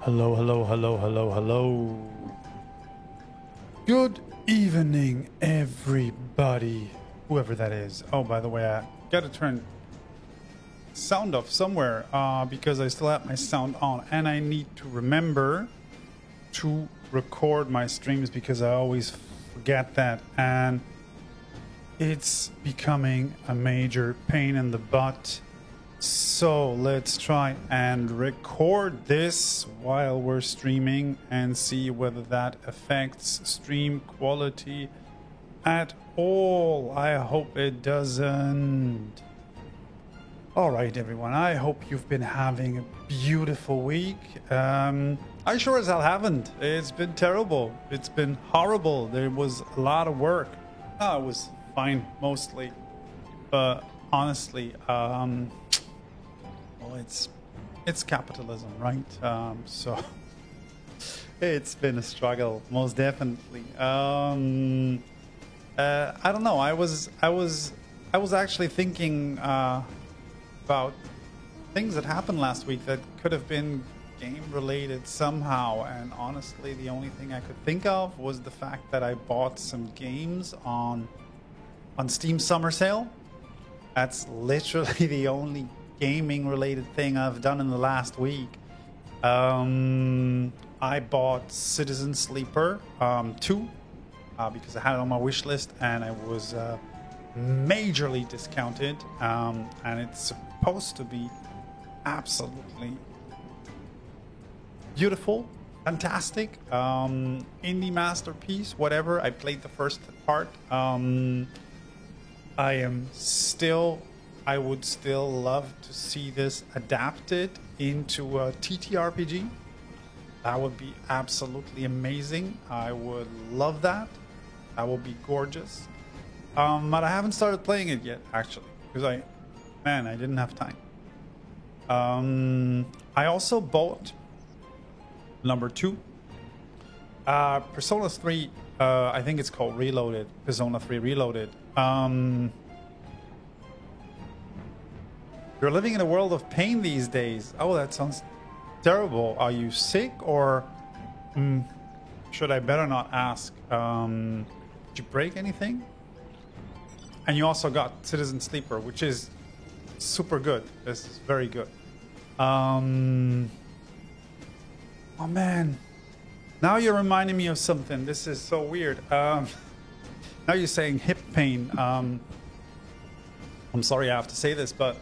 Hello, hello, hello, hello, hello. Good evening, everybody. Whoever that is. Oh, by the way, I gotta turn sound off somewhere because I still have my sound on, and I need to remember to record my streams because I always forget that, and it's becoming a major pain in the butt. So let's try and record this while we're streaming and see whether that affects stream quality at all. I hope it doesn't. All right, everyone. I hope you've been having a beautiful week. I sure as hell haven't. It's been terrible. It's been horrible. There was a lot of work. I was fine mostly, but honestly, well, it's capitalism, right? So it's been a struggle, most definitely. I don't know. I was actually thinking about things that happened last week that could have been game related somehow, and honestly, the only thing I could think of was the fact that I bought some games on Steam Summer Sale. That's literally the only gaming related thing I've done in the last week. I bought Citizen Sleeper 2 because I had it on my wish list and it was majorly discounted, and it's supposed to be absolutely beautiful, fantastic, indie masterpiece, whatever. I played the first part. I would still love to see this adapted into a TTRPG. That would be absolutely amazing. I would love that. That would be gorgeous. But I haven't started playing it yet, actually, because I didn't have time. I also bought number 2, Persona 3. I think it's called Reloaded. Persona 3 Reloaded. You're living in a world of pain these days. Oh, that sounds terrible. Are you sick, or should I better not ask? Did you break anything? And you also got Citizen Sleeper, which is super good. This is very good. Oh man, now you're reminding me of something. This is so weird. Now you're saying hip pain. I'm sorry I have to say this, but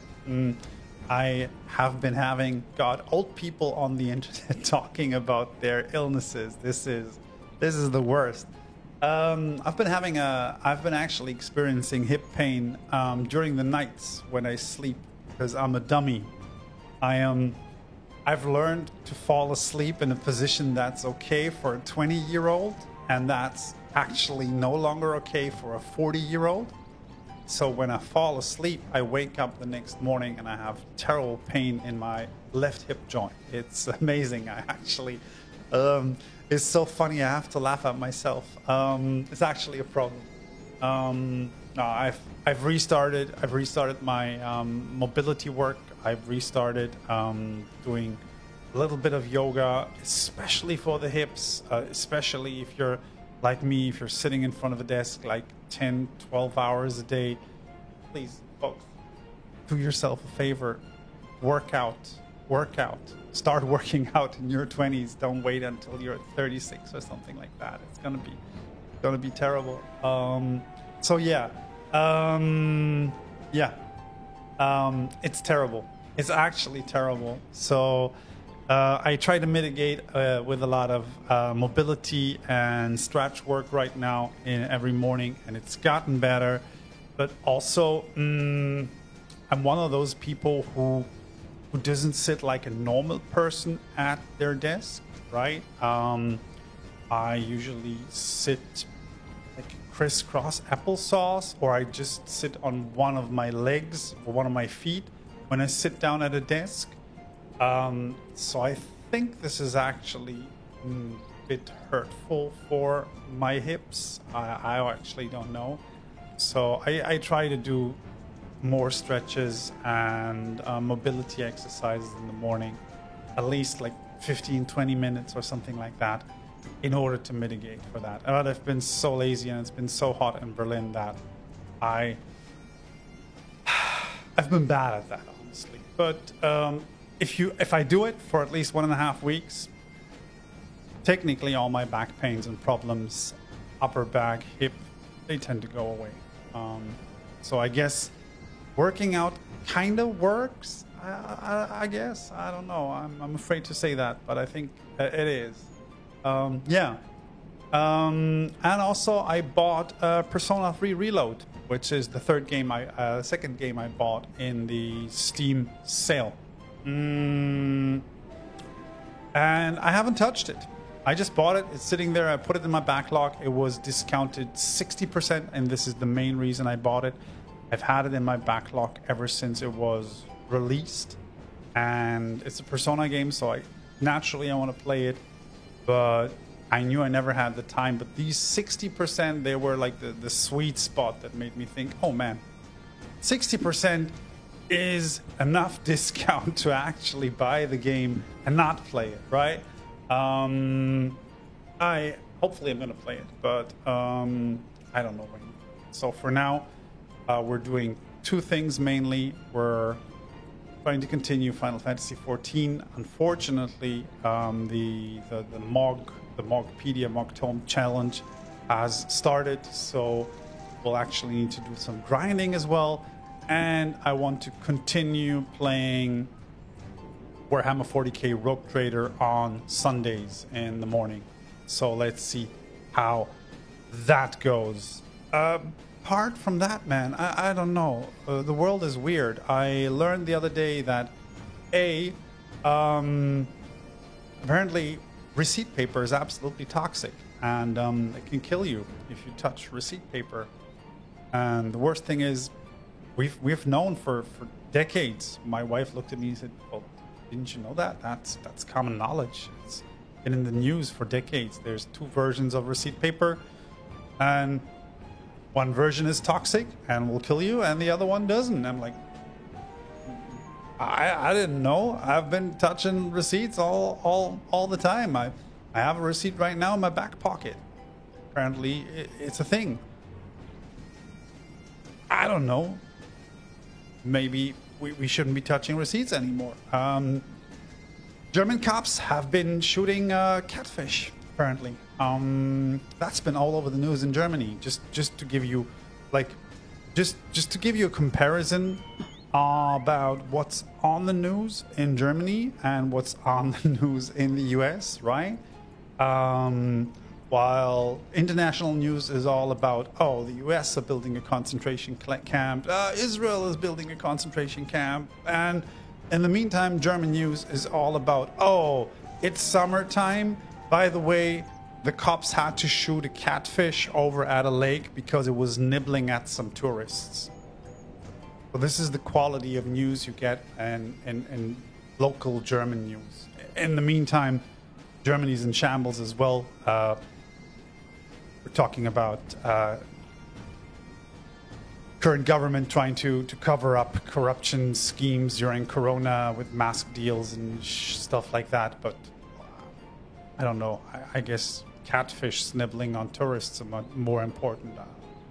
I have been having old people on the internet talking about their illnesses. This is the worst. I've been actually experiencing hip pain during the nights when I sleep because I'm a dummy. I've learned to fall asleep in a position that's okay for a 20-year-old, and that's actually no longer okay for a 40-year-old. So when I fall asleep, I wake up the next morning and I have terrible pain in my left hip joint. It's amazing. I actually, it's so funny. I have to laugh at myself. It's actually a problem. I've restarted my mobility work. I've restarted doing a little bit of yoga, especially for the hips, especially if you're like me, if you're sitting in front of a desk like 10, 12 hours a day. Please, folks, do yourself a favor. Work out. Start working out in your 20s. Don't wait until you're 36 or something like that. It's gonna be terrible. It's terrible. It's actually terrible. So I try to mitigate with a lot of mobility and stretch work right now every morning, and it's gotten better. But also, I'm one of those people who doesn't sit like a normal person at their desk, right? I usually sit like crisscross applesauce, or I just sit on one of my legs or one of my feet when I sit down at a desk. So I think this is actually a bit hurtful for my hips. I actually don't know. So I try to do more stretches and mobility exercises in the morning, at least like 15, 20 minutes or something like that in order to mitigate for that. But I've been so lazy and it's been so hot in Berlin that I've been bad at that, honestly. But if I do it for at least 1.5 weeks, technically all my back pains and problems, upper back, hip, they tend to go away. So I guess working out kind of works. I guess. I don't know. I'm afraid to say that, but I think it is. Yeah. And also I bought Persona 3 Reload, which is the second game I bought in the Steam sale. And I haven't touched it. I just bought it. It's sitting there. I put it in my backlog. It was discounted 60%, and this is the main reason I bought it. I've had it in my backlog ever since it was released, and it's a Persona game, so I want to play it, but I knew I never had the time. But these 60%, they were like the sweet spot that made me think, oh man, 60% is enough discount to actually buy the game and not play it, right? Hopefully I'm gonna play it, but I don't know when. So for now, we're doing two things mainly. We're trying to continue Final Fantasy XIV. Unfortunately, the Mogpedia Mog Tome challenge has started, so we'll actually need to do some grinding as well. And I want to continue playing Warhammer 40k Rogue Trader on Sundays in the morning. So let's see how that goes. Apart from that, man, I don't know. The world is weird. I learned the other day that apparently receipt paper is absolutely toxic, and it can kill you if you touch receipt paper. And the worst thing is, we've known for decades. My wife looked at me and said, well, didn't you know that? That's common knowledge. It's been in the news for decades. There's two versions of receipt paper, and one version is toxic and will kill you, and the other one doesn't. I'm like, I didn't know. I've been touching receipts all the time. I have a receipt right now in my back pocket. Apparently, it's a thing. I don't know. Maybe we shouldn't be touching receipts anymore. German cops have been shooting catfish, apparently. That's been all over the news in Germany. Just to give you, just to give you a comparison about what's on the news in Germany and what's on the news in the US, right? While international news is all about, oh, the US are building a concentration camp, Israel is building a concentration camp, and in the meantime, German news is all about, oh, it's summertime. By the way, the cops had to shoot a catfish over at a lake because it was nibbling at some tourists. So this is the quality of news you get in local German news. In the meantime, Germany's in shambles as well. We're talking about current government trying to cover up corruption schemes during Corona with mask deals and stuff like that. But I don't know. I guess catfish snibbling on tourists are more important.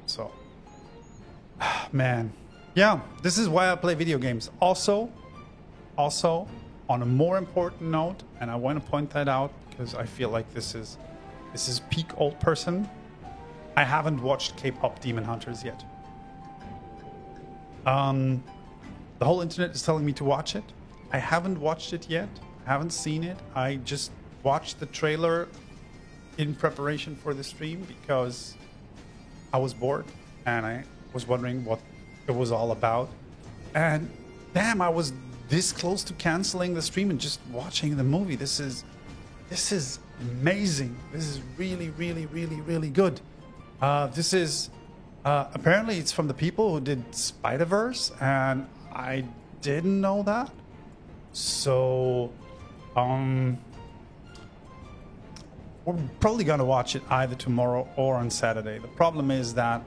So, man. Yeah, this is why I play video games. Also, on a more important note, and I want to point that out because I feel like this is peak old person. I haven't watched K-pop Demon Hunters yet. The whole internet is telling me to watch it. I haven't watched it yet. I haven't seen it. I just watched the trailer in preparation for the stream because I was bored and I was wondering what it was all about. And damn, I was this close to canceling the stream and just watching the movie. This is amazing. This is really, really, really, really good. This is apparently it's from the people who did Spider-Verse, and I didn't know that. So, we're probably gonna watch it either tomorrow or on Saturday. The problem is that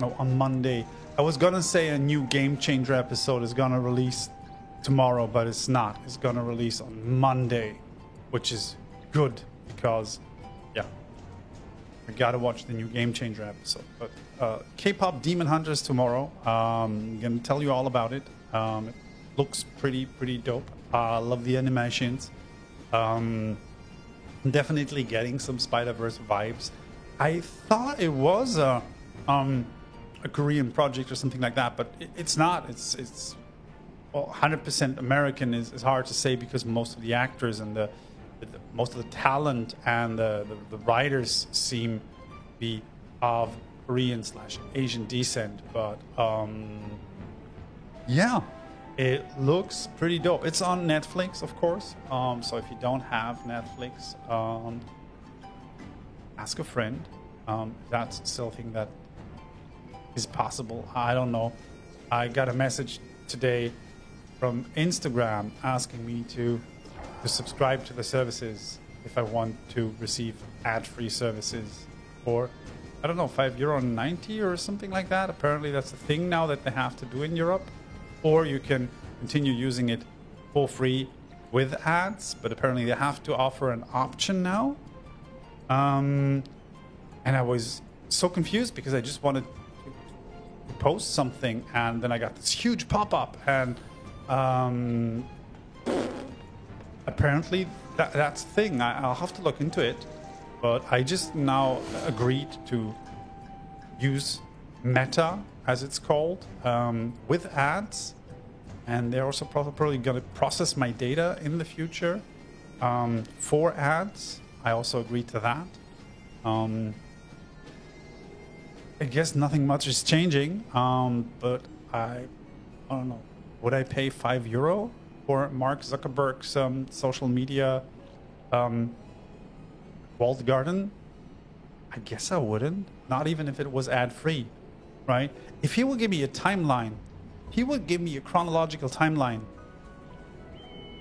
on Monday, I was gonna say a new Game Changer episode is gonna release tomorrow, but it's not. It's gonna release on Monday, which is good because, yeah, I gotta watch the new Game Changer episode. But K-pop Demon Hunters tomorrow. I'm gonna tell you all about it. It looks pretty dope. I love the animations. Definitely getting some Spider-Verse vibes. I thought it was a Korean project or something like that, but it's not. It's well, 100% American is hard to say because most of the actors and most of the talent and the writers seem to be of Korean/Asian descent. But yeah, it looks pretty dope. It's on Netflix, of course. So if you don't have Netflix, ask a friend. That's still a thing that is possible. I don't know. I got a message today from Instagram asking me to subscribe to the services if I want to receive ad-free services for, I don't know, €5.90 or something like that. Apparently that's a thing now that they have to do in Europe. Or you can continue using it for free with ads, but apparently they have to offer an option now. And I was so confused because I just wanted to post something, and then I got this huge pop-up, and apparently that's the thing. I'll have to look into it, but I just now agreed to use Meta, as it's called, with ads, and they're also probably going to process my data in the future for ads. I also agreed to that. I guess nothing much is changing, but I don't know. Would I pay €5 for Mark Zuckerberg's social media walled garden? I guess I wouldn't. Not even if it was ad-free, right? If he will give me a timeline, he would give me a chronological timeline.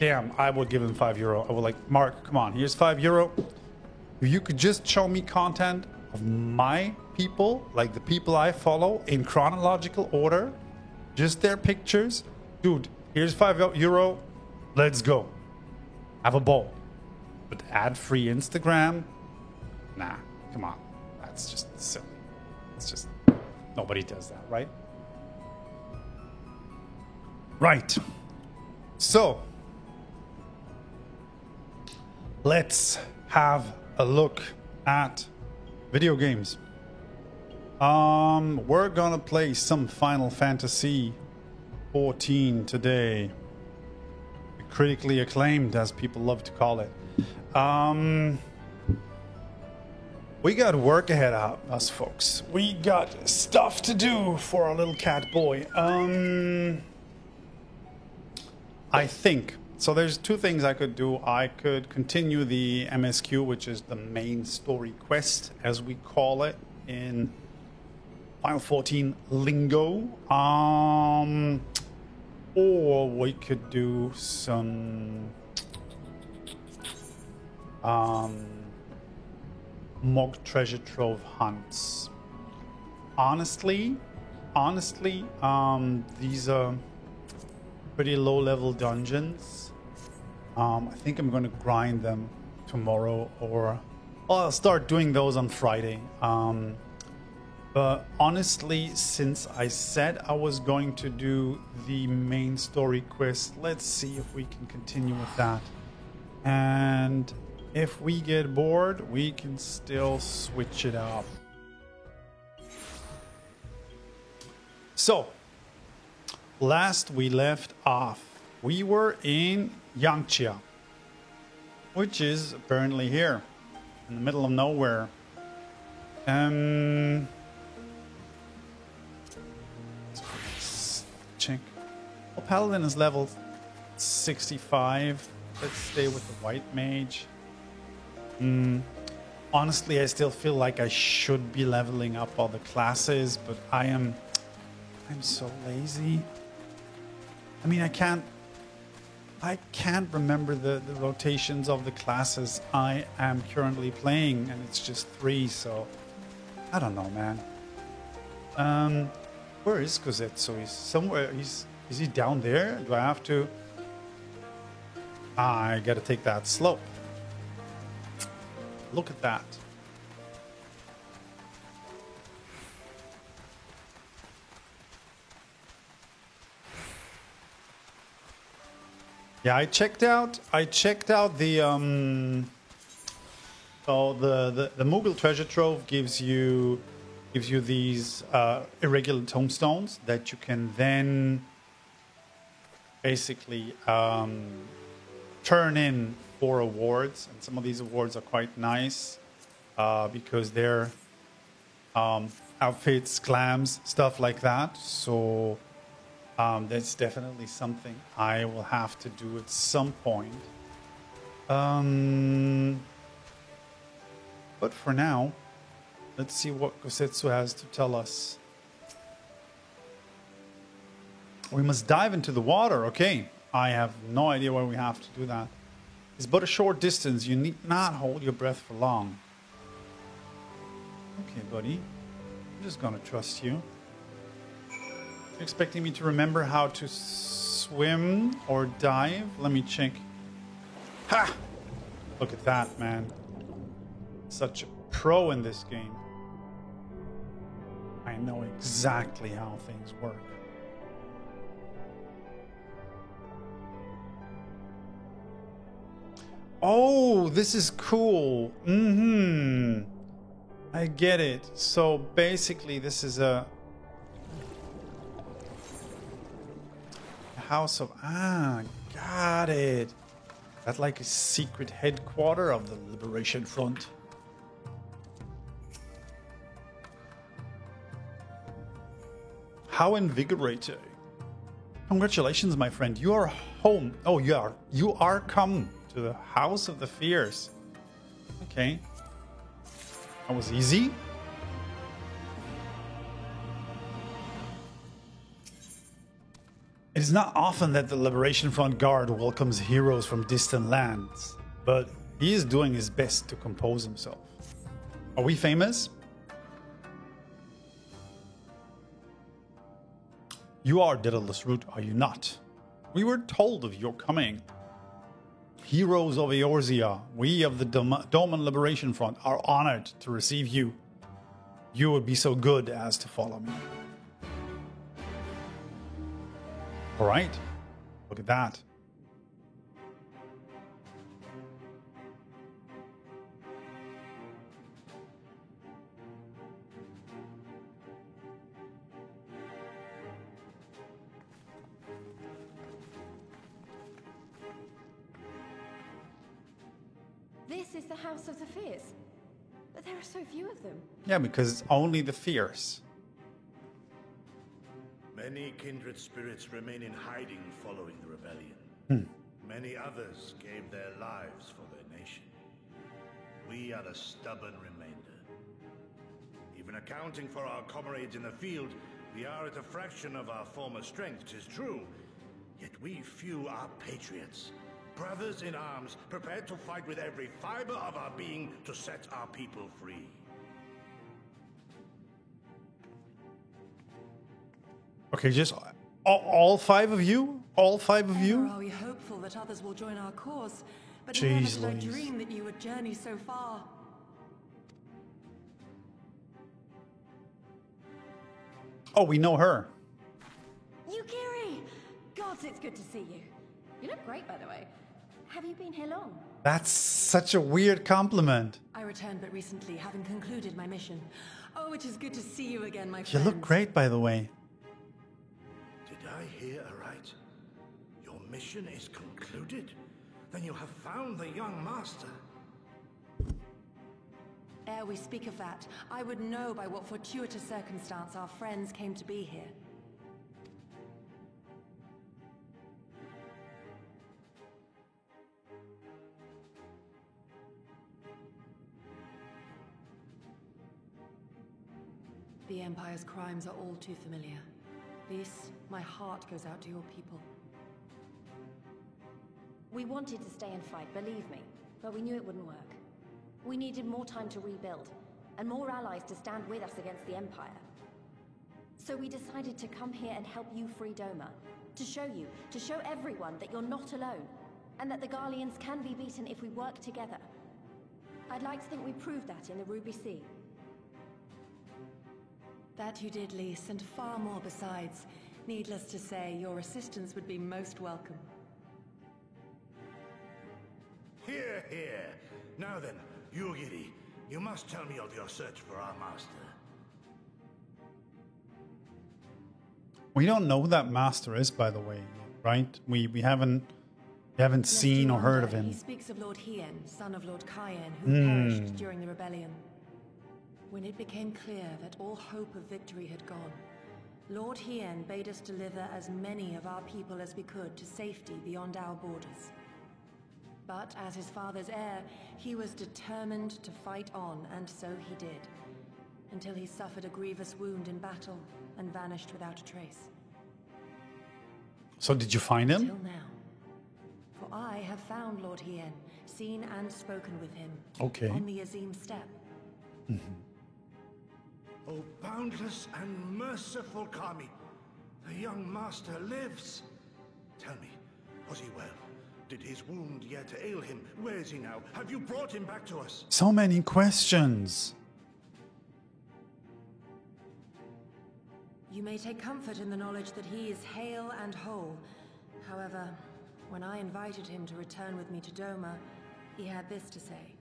Damn, I would give him €5. I would like, Mark, come on, here's €5. If you could just show me content of my people, like the people I follow, in chronological order, just their pictures. Dude, here's €5. Let's go. Have a ball. But ad-free Instagram? Nah, come on. That's just silly. It's just, nobody does that, right? Right. So, let's have a look at video games. We're gonna play some Final Fantasy 14 today. Critically acclaimed, as people love to call it. We got work ahead of us, folks. We got stuff to do for our little cat boy. I think so. There's two things I could do. I could continue the MSQ, which is the main story quest, as we call it in Final 14 lingo. Or we could do some mock treasure trove hunts. Honestly, these are pretty low-level dungeons. I think I'm going to grind them tomorrow, or I'll start doing those on Friday. But honestly, since I said I was going to do the main story quest, let's see if we can continue with that. And if we get bored, we can still switch it up. So, last we left off, we were in Yangtze, which is apparently here, in the middle of nowhere. Check. Well, Paladin is level 65. Let's stay with the White Mage. Honestly, I still feel like I should be leveling up all the classes, but I'm so lazy. I mean, I can't remember the rotations of the classes I am currently playing, and it's just 3, so I don't know, man. Where is Kozetsu? He's somewhere. Is he down there? Do I have to I gotta take that slope. Look at that. Yeah, I checked out the so the Moogle treasure trove gives you these irregular tombstones that you can then basically turn in for awards, and some of these awards are quite nice because they're outfits, clams, stuff like that. So that's definitely something I will have to do at some point. But for now, let's see what Gosetsu has to tell us. We must dive into the water. Okay. I have no idea why we have to do that. It's but a short distance. You need not hold your breath for long. Okay, buddy. I'm just gonna trust you. You're expecting me to remember how to swim or dive? Let me check. Ha! Look at that, man. Such a pro in this game. I know exactly how things work. Oh, this is cool. I get it. So basically this is a house of... got it. That's like a secret headquarter of the Liberation Front. How invigorating. Congratulations, my friend. You are home. Oh, you are come to the House of the Fierce. Okay. That was easy. It is not often that the Liberation Front Guard welcomes heroes from distant lands, but he is doing his best to compose himself. Are we famous? You are Daedalus Root, are you not? We were told of your coming. Heroes of Eorzea, we of the Doman Liberation Front are honored to receive you. You would be so good as to follow me. All right, look at that. This is the House of the Fierce, but there are so few of them. Yeah, because it's only the fierce. Many kindred spirits remain in hiding following the rebellion. Many others gave their lives for their nation. We are the stubborn remainder. Even accounting for our comrades in the field, we are at a fraction of our former strength, 'tis true. Yet we few are patriots. Brothers in arms, prepared to fight with every fiber of our being to set our people free. Okay, just all five of you? All five of you? Ever are we hopeful that others will join our cause, but Jeez never did I Louise. dream that you would journey so far. Oh, we know her. Yukiri! Gods, it's good to see you. You look great, by the way. Have you been here long? That's such a weird compliment. I returned but recently, having concluded my mission. Oh, it is good to see you again, my You friend. look great, by the way. Did I hear aright? Your mission is concluded? Then you have found the young master. Ere we speak of that, I would know by what fortuitous circumstance our friends came to be here. The Empire's crimes are all too familiar. This, my heart goes out to your people. We wanted to stay and fight, believe me, but we knew it wouldn't work. We needed more time to rebuild, and more allies to stand with us against the Empire. So we decided to come here and help you free Doma. To show everyone that you're not alone. and that the Garleans can be beaten if we work together. I'd like to think we proved that in the Ruby Sea. That you did, Lys, and far more besides. Needless to say, your assistance would be most welcome. Hear, hear. Now then, Yugiri, you must tell me of your search for our master. We don't know who that master is, by the way, right? We haven't seen or heard of him. He speaks of Lord Hien, son of Lord Cayenne, who perished during the rebellion. When it became clear that all hope of victory had gone, Lord Hien bade us deliver as many of our people as we could to safety beyond our borders. But as his father's heir, he was determined to fight on, and so he did, until he suffered a grievous wound in battle and vanished without a trace. So did you find him? Till now. For I have found Lord Hien, seen and spoken with him. Okay. On the Azim steppe. Oh, boundless and merciful Kami, the young master lives. Tell me, was he well? Did his wound yet ail him? Where is he now? Have you brought him back to us? So many questions. You may take comfort in the knowledge that he is hale and whole. However, when I invited him to return with me to Doma, he had this to say.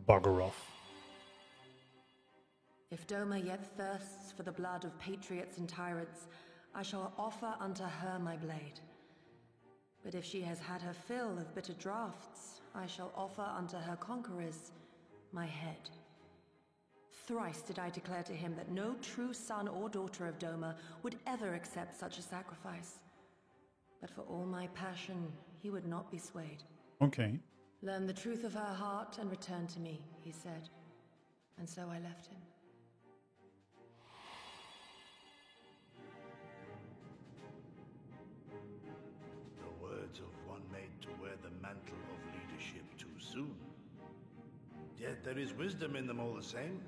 Bugger off. If Doma yet thirsts for the blood of patriots and tyrants, I shall offer unto her my blade. But if she has had her fill of bitter draughts, I shall offer unto her conquerors my head. Thrice did I declare to him that no true son or daughter of Doma would ever accept such a sacrifice. But for all my passion, he would not be swayed. Okay. Learn the truth of her heart and return to me, he said. And so I left him. The words of one made to wear the mantle of leadership too soon. Yet there is wisdom in them all the same.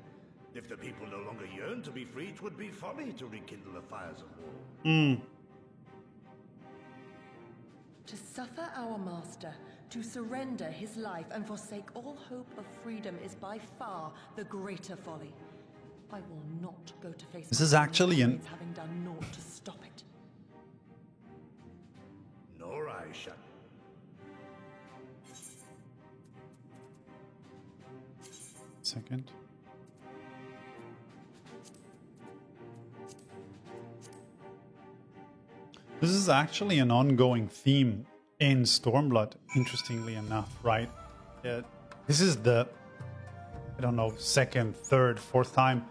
If the people no longer yearn to be free, it would be folly to rekindle the fires of war. To suffer our master, to surrender his life and forsake all hope of freedom is by far the greater folly. I will not go to face This is actually an... having done naught to stop it. Nor I shall. Second. This is actually an ongoing theme in Stormblood, interestingly enough, right? This is the, I don't know, second, third, fourth time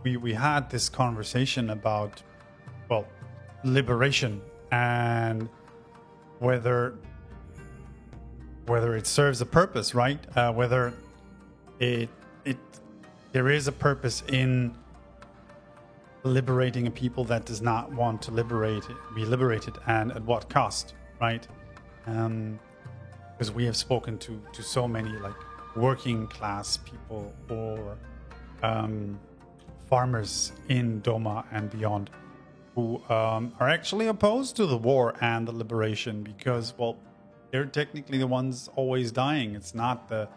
we had this conversation about, well, liberation and whether it serves a purpose, right? Whether there is a purpose in liberating a people that does not want to be liberated, and at what cost, right? Because we have spoken to so many like working class people or farmers in Doma and beyond who are actually opposed to the war and the liberation because, well, they're technically the ones always dying. It's not the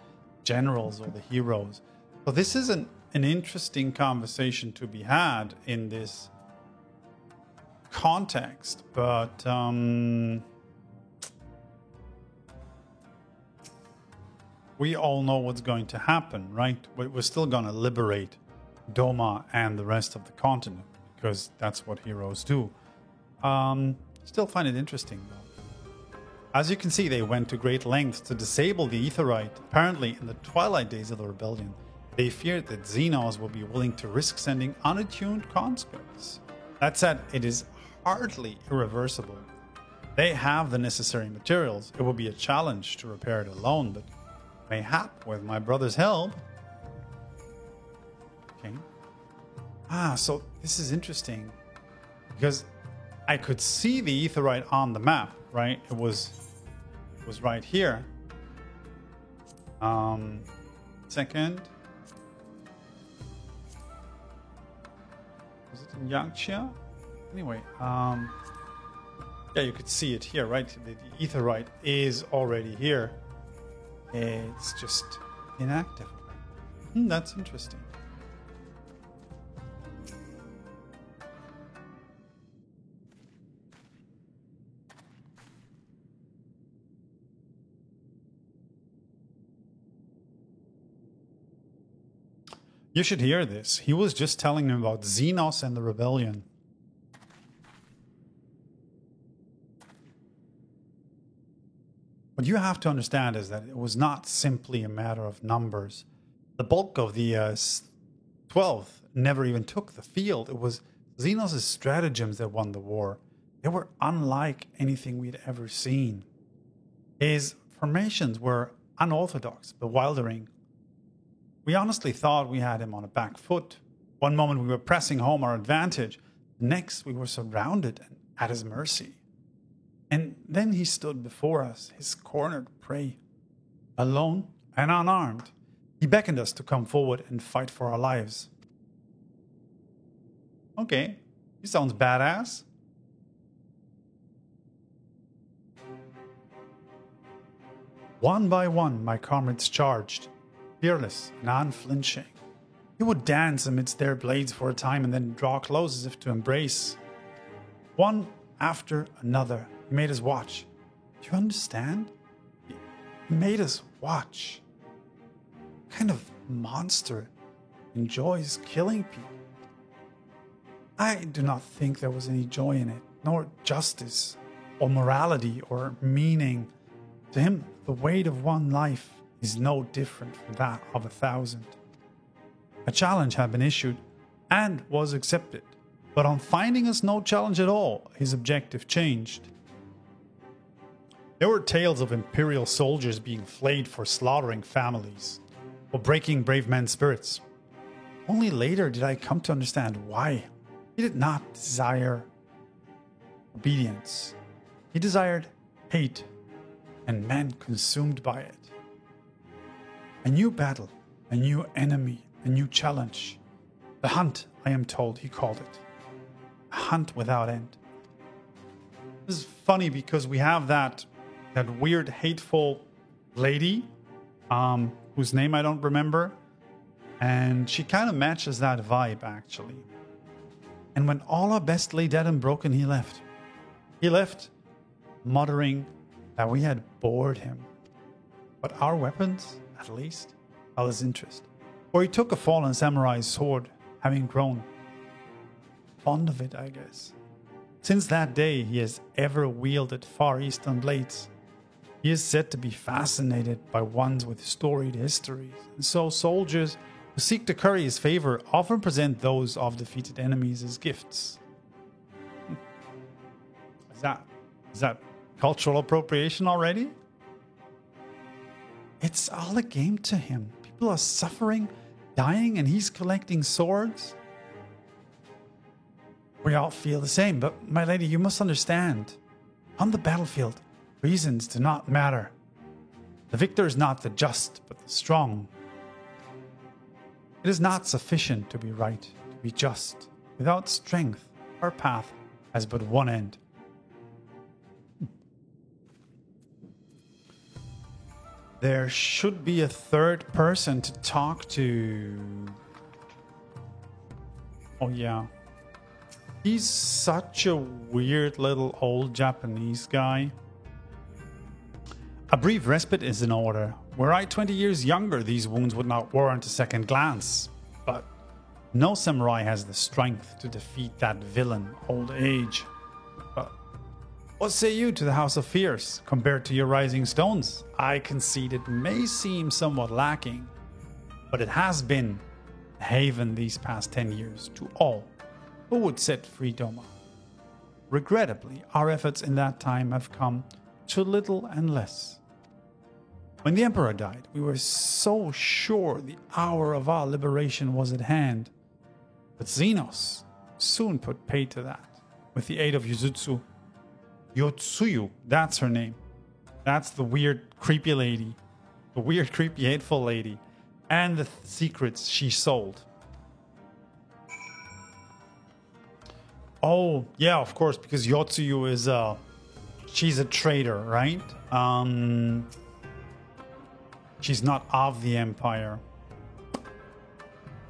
generals or the heroes. So this is an interesting conversation to be had in this context, but we all know what's going to happen, right? We're still going to liberate Doma and the rest of the continent because that's what heroes do. Still find it interesting though. As you can see, they went to great lengths to disable the Aetheryte. Apparently, in the twilight days of the rebellion, they feared that Xenos would be willing to risk sending unattuned conscripts. That said, it is hardly irreversible. They have the necessary materials. It will be a challenge to repair it alone, but mayhap with my brother's help. Okay. So this is interesting because I could see the Aetheryte on the map, right? It was right here. Second. Was it in Yangxia? Anyway, Yeah, you could see it here, right? The Aetheryte is already here. It's just inactive. That's interesting. You should hear this. He was just telling him about Xenos and the rebellion. What you have to understand is that it was not simply a matter of numbers. The bulk of the 12th never even took the field. It was Xenos' stratagems that won the war. They were unlike anything we'd ever seen. His formations were unorthodox, bewildering. We honestly thought we had him on a back foot. One moment we were pressing home our advantage. Next we were surrounded and at his mercy. And then he stood before us, his cornered prey. Alone and unarmed, he beckoned us to come forward and fight for our lives. Okay, he sounds badass. One by one, my comrades charged, fearless and unflinching. He would dance amidst their blades for a time and then draw close as if to embrace. One after another, he made us watch. Do you understand? He made us watch. What kind of monster enjoys killing people? I do not think there was any joy in it, nor justice, or morality, or meaning. To him, the weight of one life is no different from that of 1,000. A challenge had been issued and was accepted, but on finding us no challenge at all, his objective changed. There were tales of Imperial soldiers being flayed for slaughtering families, or breaking brave men's spirits. Only later did I come to understand why. He did not desire obedience. He desired hate, and men consumed by it. A new battle, a new enemy, a new challenge. The hunt, I am told he called it. A hunt without end. This is funny because we have that weird, hateful lady, whose name I don't remember, and she kind of matches that vibe, actually. And when all our best lay dead and broken, he left. He left, muttering that we had bored him. But our weapons, at least, held his interest. Or he took a fallen samurai's sword, having grown fond of it, I guess. Since that day, he has ever wielded Far Eastern blades. He is said to be fascinated by ones with storied histories, and so soldiers who seek to curry his favor often present those of defeated enemies as gifts. Is that cultural appropriation already? It's all a game to him. People are suffering, dying, and he's collecting swords. We all feel the same, but my lady, you must understand. On the battlefield, reasons do not matter. The victor is not the just, but the strong. It is not sufficient to be right, to be just. Without strength, our path has but one end. There should be a third person to talk to. Oh yeah. He's such a weird little old Japanese guy. A brief respite is in order. Were I 20 years younger, these wounds would not warrant a second glance. But no samurai has the strength to defeat that villain, old age. But what say you to the House of Fears compared to your Rising Stones? I concede it may seem somewhat lacking, but it has been a haven these past 10 years to all who would set free Doma. Regrettably, our efforts in that time have come to little and less. When the Emperor died, we were so sure the hour of our liberation was at hand. But Xenos soon put paid to that, with the aid of Yuzutsu. Yotsuyu, that's her name. That's the weird, creepy lady. The weird, creepy, hateful lady. And the secrets she sold. Oh, yeah, of course, because Yotsuyu is she's a traitor, right? She's not of the Empire.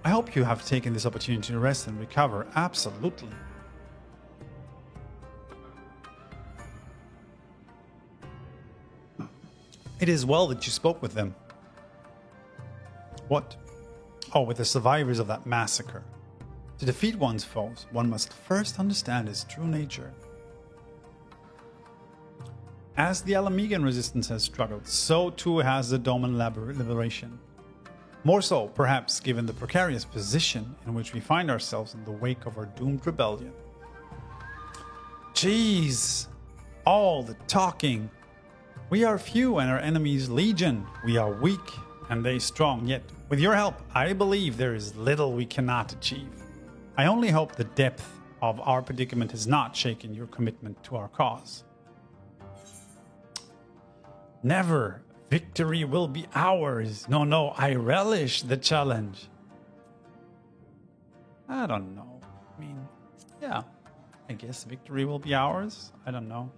I hope you have taken this opportunity to rest and recover. Absolutely. It is well that you spoke with them. What? Oh, with the survivors of that massacre. To defeat one's foes, one must first understand his true nature. As the Alamegan resistance has struggled, so too has the Doman liberation. More so, perhaps, given the precarious position in which we find ourselves in the wake of our doomed rebellion. Jeez, all the talking. We are few and our enemies legion. We are weak and they strong. Yet, with your help, I believe there is little we cannot achieve. I only hope the depth of our predicament has not shaken your commitment to our cause. Never. Victory will be ours. No, I relish the challenge. I don't know. I mean, yeah. I guess victory will be ours. I don't know.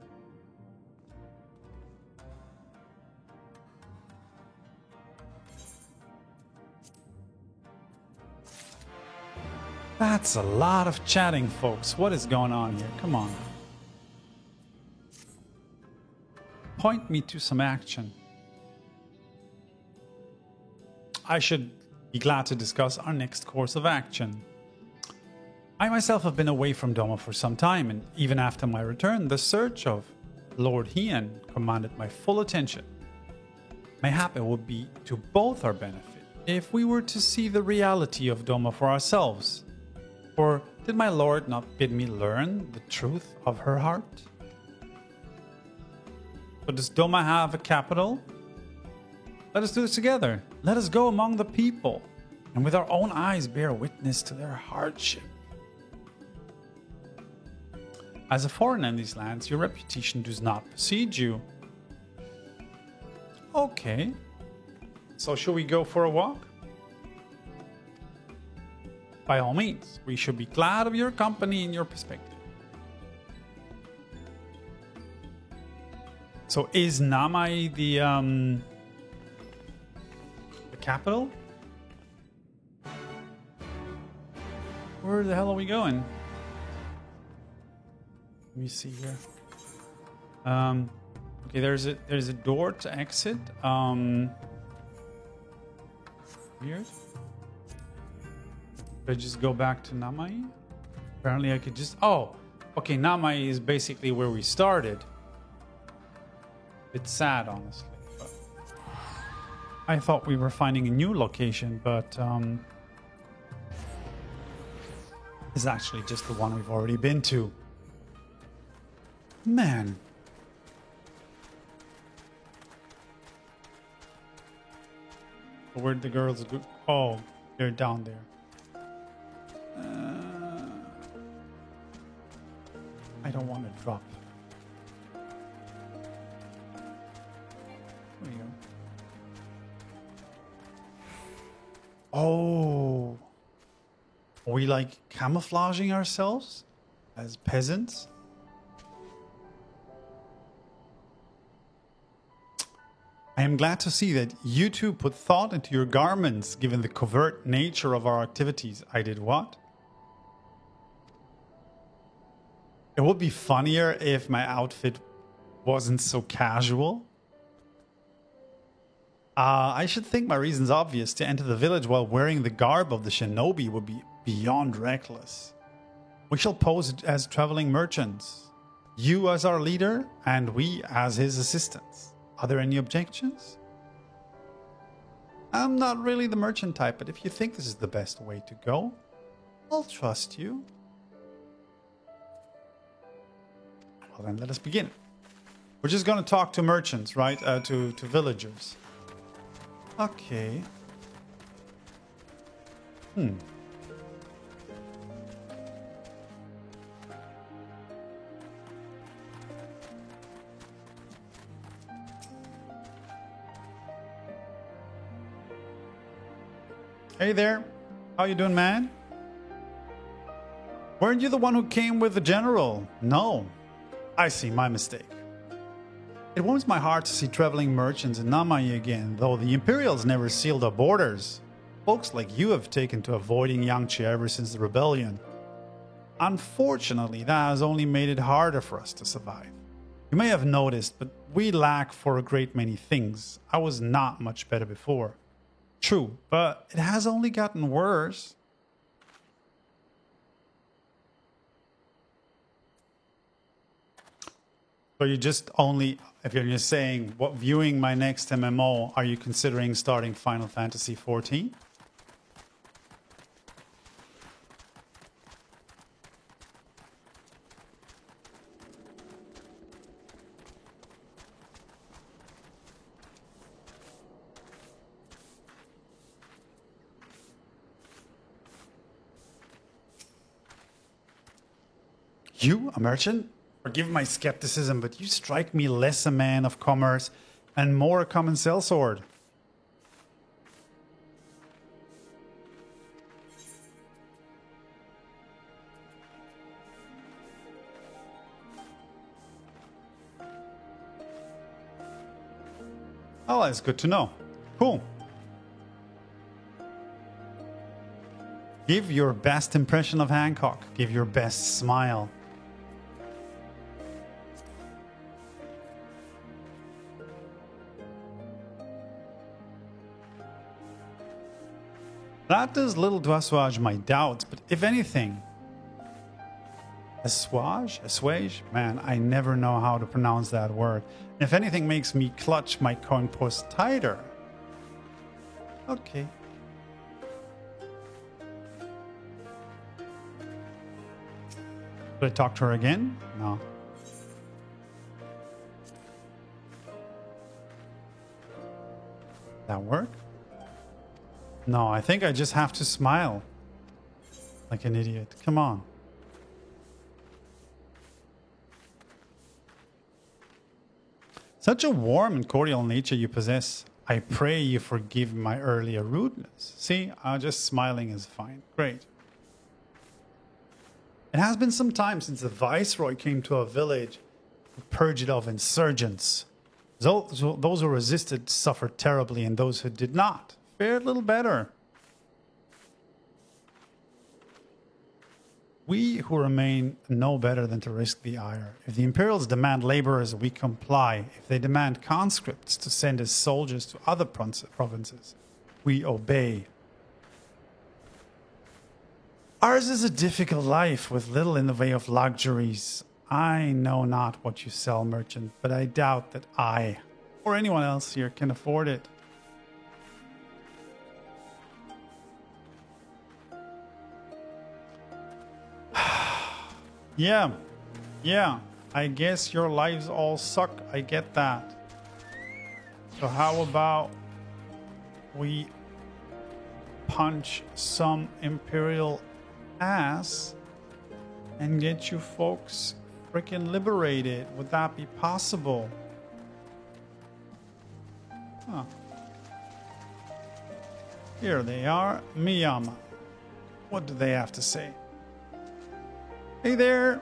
That's a lot of chatting, folks. What is going on here? Come on. Point me to some action. I should be glad to discuss our next course of action. I myself have been away from Doma for some time, and even after my return, the search of Lord Hien commanded my full attention. Mayhap it would be to both our benefit if we were to see the reality of Doma for ourselves. For did my lord not bid me learn the truth of her heart? But does Doma have a capital? Let us do this together. Let us go among the people, and with our own eyes bear witness to their hardship. As a foreigner in these lands, your reputation does not precede you. Okay. So should we go for a walk? By all means, we should be glad of your company and your perspective. So is Namai the capital? Where the hell are we going? Let me see here. Okay, there's a door to exit. Weird. Should I just go back to Namai? Apparently I could just... Oh! Okay, Namai is basically where we started. It's sad, honestly. But I thought we were finding a new location, but... It's actually just the one we've already been to. Man. Where'd the girls go? Oh, they're down there. I don't want to drop. There we go. Oh. Are we like camouflaging ourselves as peasants? I am glad to see that you two put thought into your garments, given the covert nature of our activities. I did what? It would be funnier if my outfit wasn't so casual. I should think my reason's obvious. To enter the village while wearing the garb of the shinobi would be beyond reckless. We shall pose as traveling merchants. You as our leader, and we as his assistants. Are there any objections? I'm not really the merchant type, but if you think this is the best way to go, I'll trust you. Well, then let us begin. We're just going to talk to merchants, right? To villagers. Okay. Hey there. How you doing, man? Weren't you the one who came with the general? No. I see, my mistake. It warms my heart to see traveling merchants in Namai again, though the Imperials never sealed our borders. Folks like you have taken to avoiding Yangtze ever since the rebellion. Unfortunately, that has only made it harder for us to survive. You may have noticed, but we lack for a great many things. I was not much better before. True, but it has only gotten worse. So you just only, if you're just saying, what viewing my next MMO, are you considering starting Final Fantasy XIV? You, a merchant? Forgive my skepticism, but you strike me less a man of commerce and more a common sellsword. Oh, that's good to know. Cool. Give your best impression of Hancock. Give your best smile. That does little to assuage my doubts, but if anything... Assuage? Man, I never know how to pronounce that word. If anything makes me clutch my coin purse tighter. Okay. Should I talk to her again? No. That work? No, I think I just have to smile. Like an idiot. Come on. Such a warm and cordial nature you possess. I pray you forgive my earlier rudeness. See, just smiling is fine. Great. It has been some time since the Viceroy came to our village to purge it of insurgents. Those who resisted suffered terribly, and those who did not fared little better. We who remain know better than to risk the ire. If the Imperials demand laborers, we comply. If they demand conscripts to send as soldiers to other provinces, we obey. Ours is a difficult life with little in the way of luxuries. I know not what you sell, merchant, but I doubt that I, or anyone else here, can afford it. Yeah, I guess your lives all suck. I get that. So how about we punch some Imperial ass and get you folks freaking liberated? Would that be possible? Huh. Here they are, Miyama. What do they have to say? Hey there!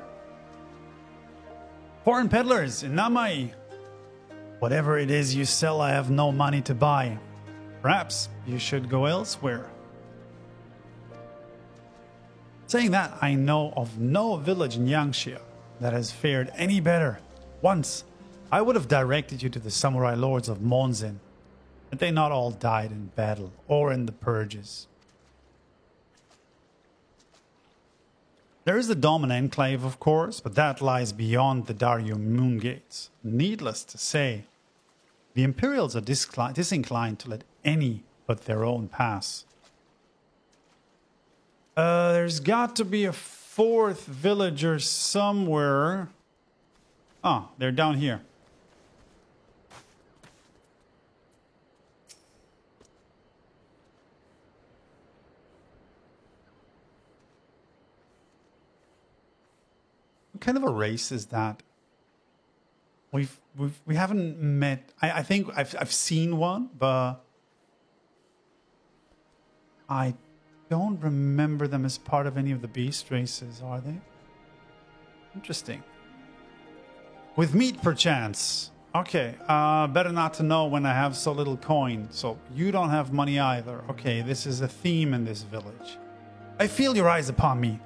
Foreign peddlers in Namai. Whatever it is you sell, I have no money to buy. Perhaps you should go elsewhere. Saying that, I know of no village in Yangtze that has fared any better. Once, I would have directed you to the samurai lords of Monzen, but they not all died in battle or in the purges. There is the Domin Enclave, of course, but that lies beyond the Dario Moon Gates. Needless to say, the Imperials are disinclined to let any but their own pass. There's got to be a fourth villager somewhere. Ah, they're down here. What kind of a race is that? We haven't met. I think I've seen one, but I don't remember them as part of any of the beast races, are they? Interesting. With meat, perchance. Okay, better not to know when I have so little coin. So you don't have money either. Okay, this is a theme in this village. I feel your eyes upon me.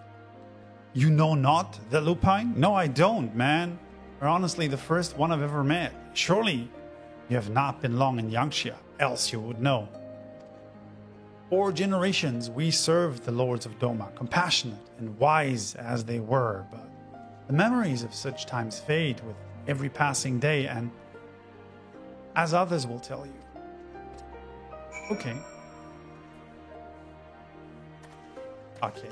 You know not the Lupine? No, I don't, man. You're honestly the first one I've ever met. Surely you have not been long in Yangxia, else you would know. 4 generations we served the lords of Doma, compassionate and wise as they were, but the memories of such times fade with every passing day, and as others will tell you. Okay. Okay.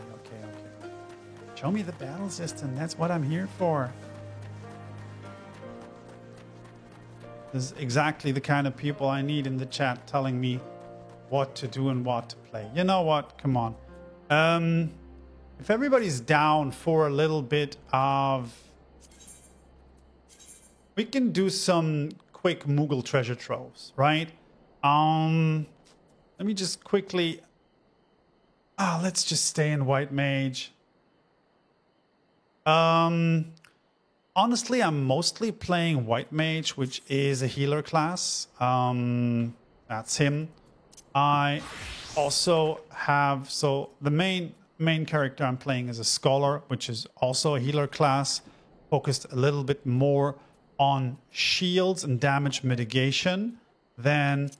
Show me the battle system. That's what I'm here for. This is exactly the kind of people I need in the chat telling me what to do and what to play. You know what? Come on. If everybody's down for a little bit of... We can do some quick Moogle treasure troves, right? Let me just quickly... let's just stay in White Mage. Honestly, I'm mostly playing White Mage, which is a healer class. That's him. I also have... So the main character I'm playing is a Scholar, which is also a healer class, focused a little bit more on shields and damage mitigation than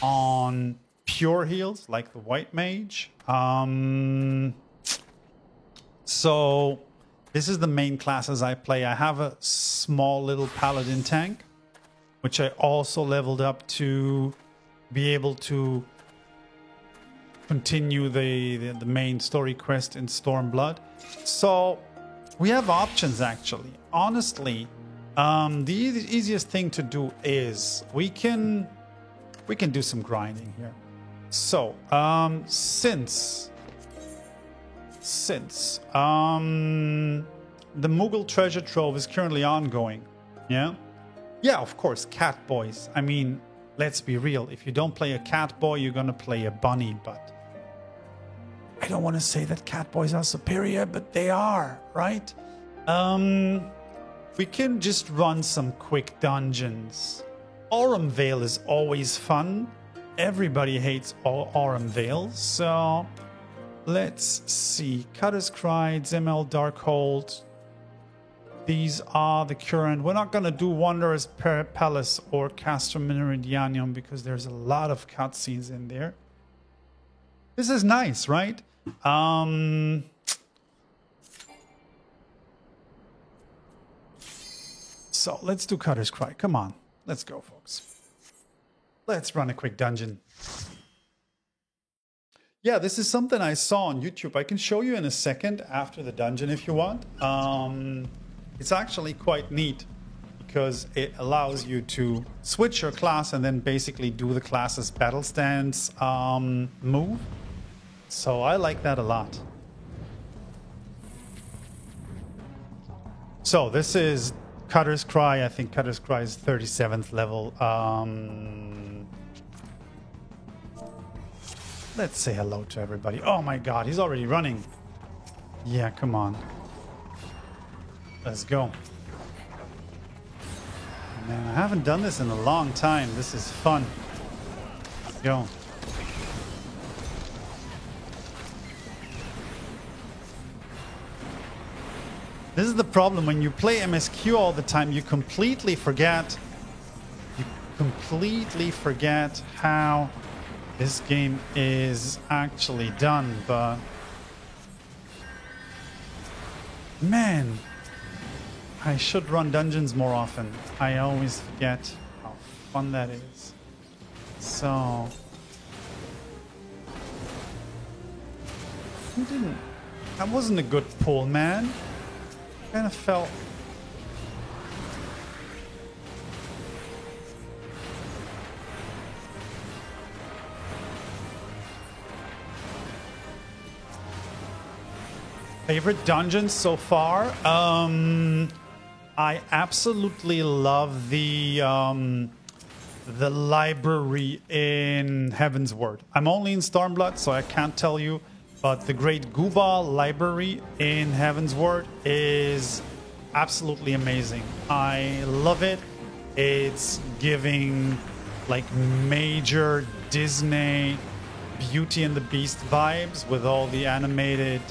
on pure heals like the White Mage. So this is the main classes I play. I have a small little Paladin tank, which I also leveled up to be able to continue the main story quest in Stormblood. So we have options, actually. Honestly, the easiest thing to do is we can do some grinding here. So since the Moogle treasure trove is currently ongoing, yeah, of course, cat boys. I mean, let's be real. If you don't play a cat boy, you're gonna play a bunny. But I don't want to say that cat boys are superior, but they are, right? We can just run some quick dungeons. Aurum Vale is always fun. Everybody hates Aurum Vale, so let's see. Cutter's Cry, Zemel Darkhold. These are the current. We're not going to do Wanderer's Palace or Castrum Meridianum because there's a lot of cutscenes in there. This is nice, right? So let's do Cutter's Cry. Come on. Let's go, folks. Let's run a quick dungeon. Yeah, this is something I saw on YouTube. I can show you in a second after the dungeon if you want. It's actually quite neat because it allows you to switch your class and then basically do the class's battle stance move. So I like that a lot. So this is Cutter's Cry. I think Cutter's Cry is 37th level. Let's say hello to everybody. Oh my god, he's already running. Yeah, come on. Let's go. Man, I haven't done this in a long time. This is fun. Let's go. This is the problem when you play MSQ all the time. You completely forget how this game is actually done. But man, I should run dungeons more often. I always forget how fun that is. So that wasn't a good pull, man. Kind of felt favorite dungeons so far. I absolutely love the library in Heavensward. I'm only in Stormblood, so I can't tell you. But the Great Guba library in Heavensward is absolutely amazing. I love it. It's giving like major Disney Beauty and the Beast vibes with all the animated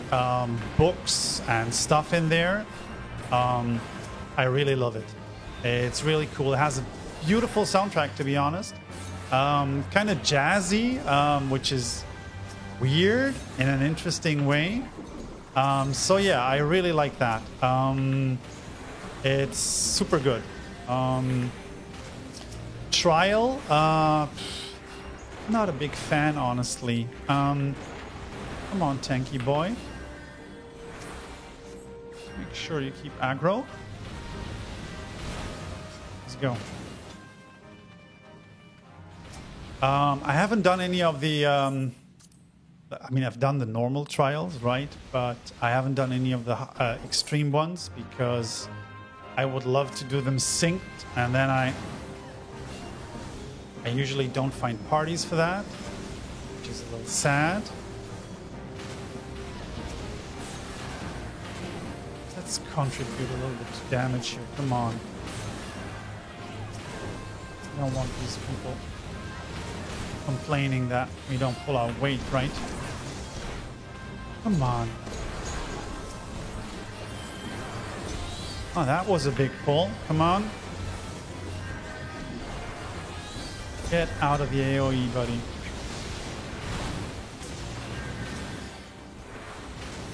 books and stuff in there. I really love it. It's really cool. It has a beautiful soundtrack, to be honest. Kind of jazzy, which is weird in an interesting way. So yeah, I really like that. It's super good. Trial, not a big fan, honestly. Come on, tanky boy. Make sure you keep aggro. Let's go. I haven't done any of the... I mean, I've done the normal trials, right? But I haven't done any of the extreme ones because I would love to do them synced, and then I usually don't find parties for that, which is a little sad. Let's contribute a little bit to damage here. Come on. I don't want these people complaining that we don't pull our weight, right? Come on. Oh, that was a big pull. Come on. Get out of the AoE, buddy.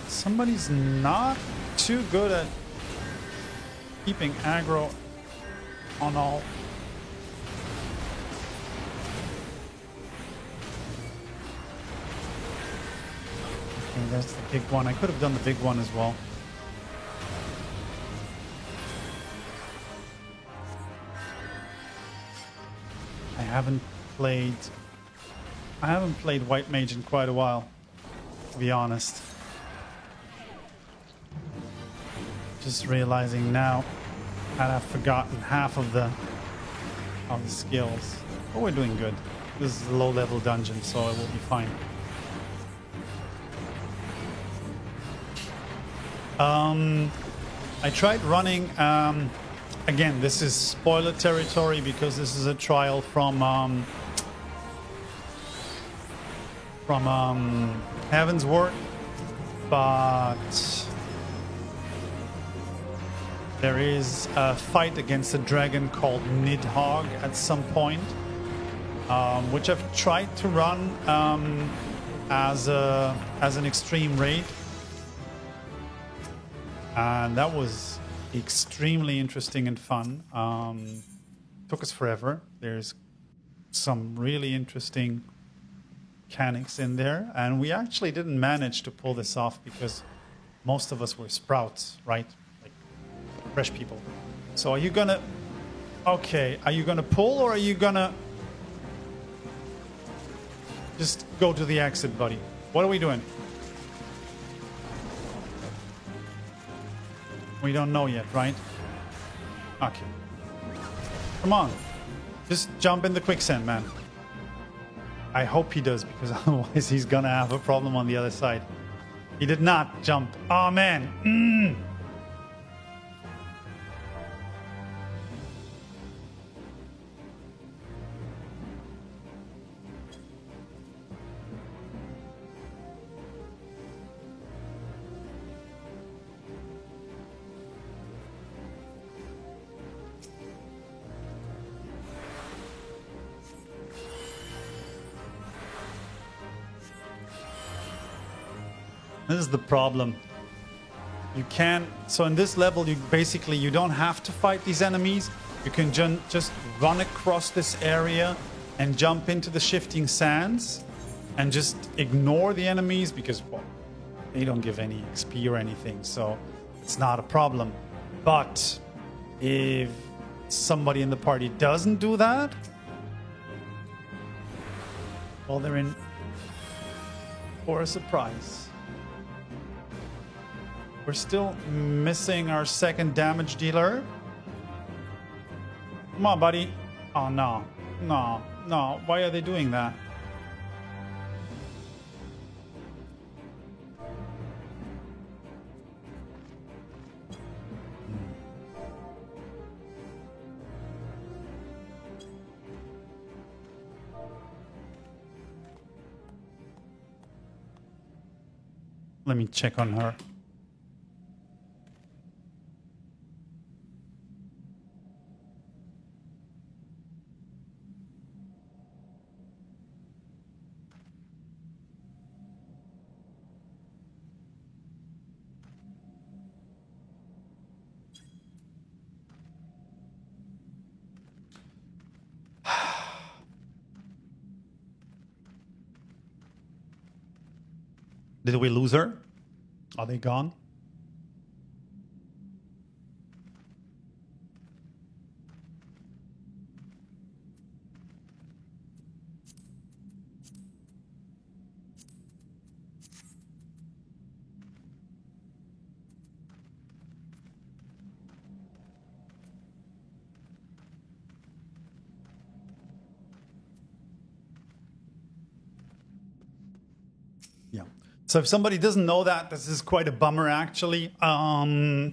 Somebody's not too good at keeping aggro on all. Okay, that's the big one. I could have done the big one as well. I haven't played White Mage in quite a while, to be honest. Just realizing now that I've forgotten half of the skills. But we're doing good. This is a low-level dungeon, so it will be fine. I tried running. Again, this is spoiler territory because this is a trial from Heavensward, but there is a fight against a dragon called Nidhogg at some point, which I've tried to run as an extreme raid, and that was extremely interesting and fun. Took us forever. There's some really interesting mechanics in there, and we actually didn't manage to pull this off because most of us were sprouts, right? Like fresh people. So are you gonna... Okay, are you gonna pull or are you gonna just go to the exit, buddy? What are we doing? We don't know yet, right? Okay. Come on. Just jump in the quicksand, man. I hope he does, because otherwise he's gonna have a problem on the other side. He did not jump. Oh, man. This is the problem. You can... So in this level, you don't have to fight these enemies. You can just run across this area and jump into the shifting sands and just ignore the enemies because, well, they don't give any XP or anything, so it's not a problem. But if somebody in the party doesn't do that, well, they're in for a surprise. We're still missing our second damage dealer. Come on, buddy. Oh, no. No. No. Why are they doing that? Let me check on her. Did we lose her? Are they gone? Yeah. So if somebody doesn't know that, this is quite a bummer, actually. So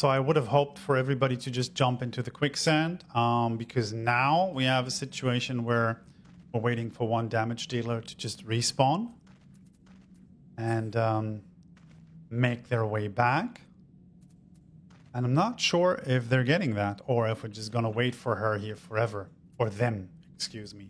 I would have hoped for everybody to just jump into the quicksand, because now we have a situation where we're waiting for one damage dealer to just respawn and make their way back. And I'm not sure if they're getting that or if we're just going to wait for her here forever. Or them, excuse me.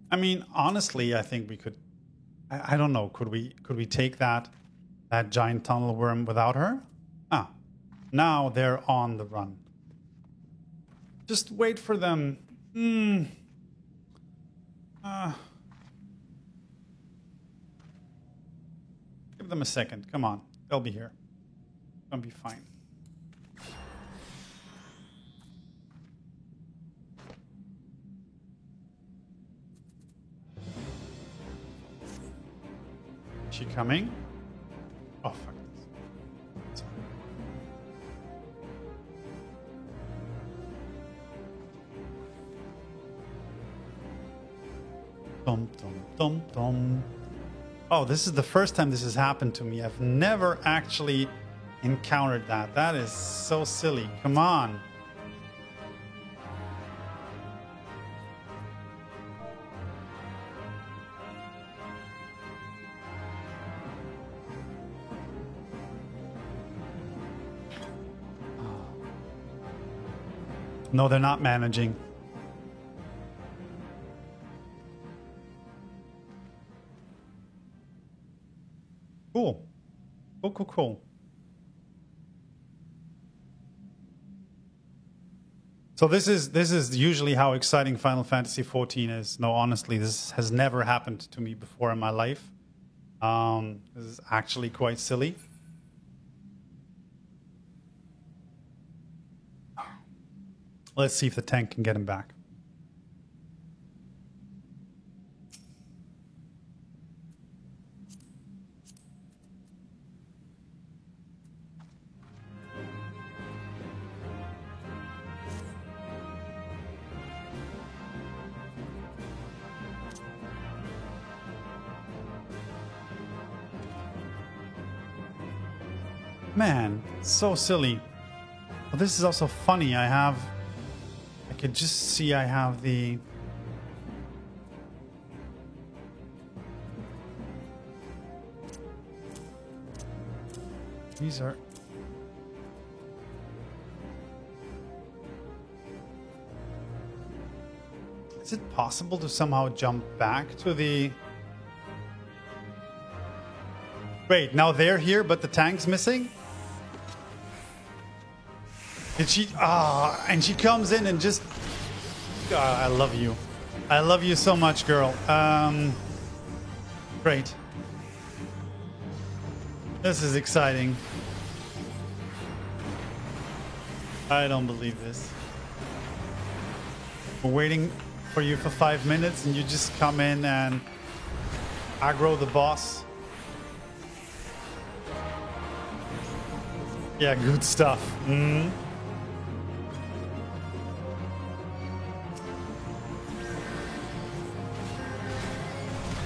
I mean, honestly, I think we could. I don't know. Could we take that giant tunnel worm without her? Ah, now they're on the run. Just wait for them. Give them a second. Come on, they'll be here. They'll be fine. She coming? Oh, fuck this. Sorry. Dum, dum, dum, dum. Oh, this is the first time this has happened to me. I've never actually encountered that. That is so silly. Come on. No, they're not managing. Cool. Cool, cool, cool. So this is usually how exciting Final Fantasy XIV is. No, honestly, this has never happened to me before in my life. This is actually quite silly. Let's see if the tank can get him back. Man, so silly. Well, this is also funny. I could just see I have the... These are... Is it possible to somehow jump back to the... Wait, now they're here, but the tank's missing? Did she... and she comes in and just... I love you. I love you so much, girl. Great. This is exciting. I don't believe this. We're waiting for you for 5 minutes and you just come in and aggro the boss. Yeah, good stuff. Mm-hmm.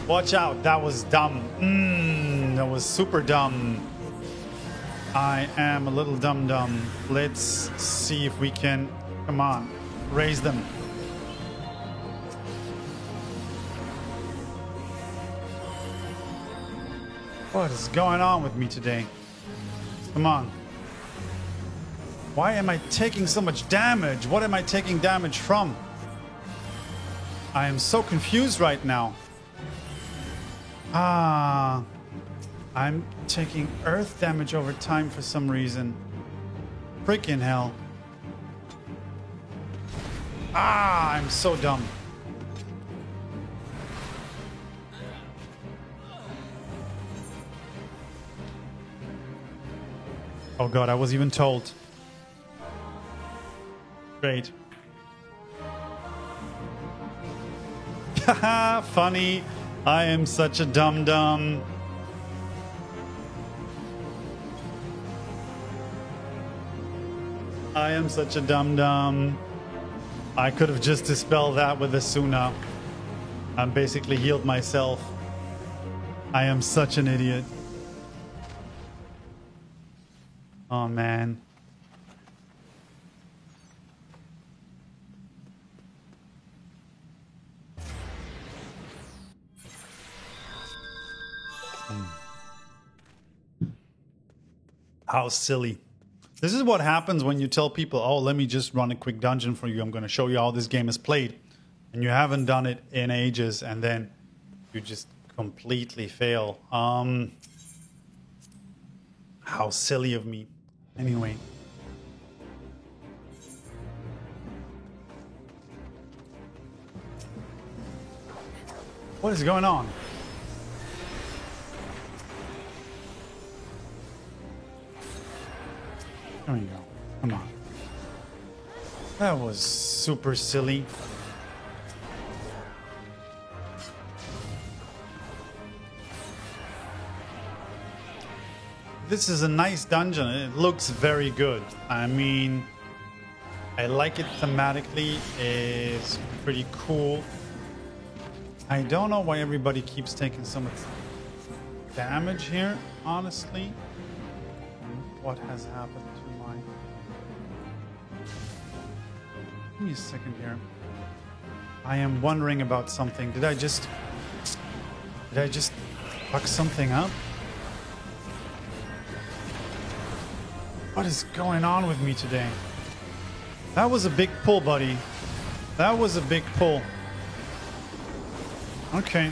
Watch out, that was dumb. That was super dumb. I am a little dumb. Let's see if we can... Come on. raise them. What is going on with me today? Come on. Why am I taking so much damage? What am I taking damage from? I am so confused right now. I'm taking earth damage over time for some reason. Freaking hell. I'm so dumb. Oh god, I was even told. Great. Haha, funny. I am such a dum-dum. I am such a dum-dum. I could have just dispelled that with a Suna. I'm basically healed myself. I am such an idiot. Oh man. How silly. This is what happens when you tell people, oh, let me just run a quick dungeon for you. I'm going to show you how this game is played. And you haven't done it in ages, and then you just completely fail. How silly of me. Anyway. What is going on? There we go. Come on. That was super silly. This is a nice dungeon. It looks very good. I mean, I like it thematically. It's pretty cool. I don't know why everybody keeps taking so much damage here, honestly. What has happened to my... Give me a second here. I am wondering about something. Did I just fuck something up? What is going on with me today? That was a big pull, buddy. That was a big pull. Okay.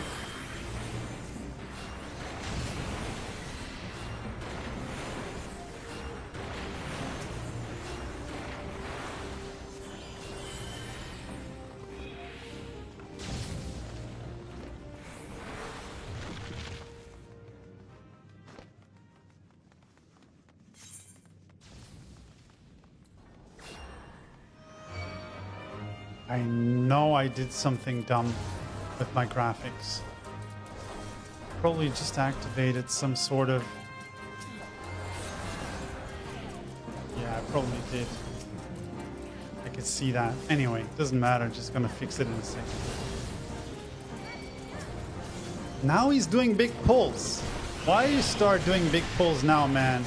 I know I did something dumb with my graphics. Probably just activated some sort of... Yeah, I probably did. I could see that. Anyway, doesn't matter. Just gonna fix it in a second. Now he's doing big pulls. Why you start doing big pulls now, man?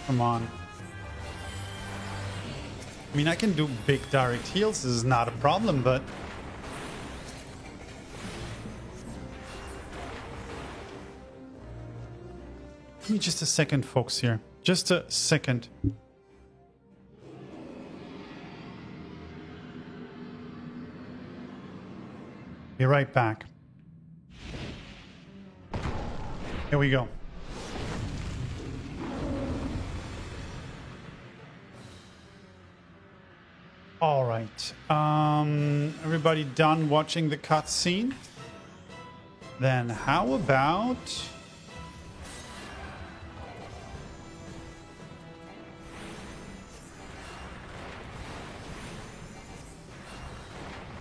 Come on. I mean, I can do big direct heals. This is not a problem, but... Give me just a second, folks, here. Just a second. Be right back. Here we go. All right. Everybody done watching the cutscene? Then how about...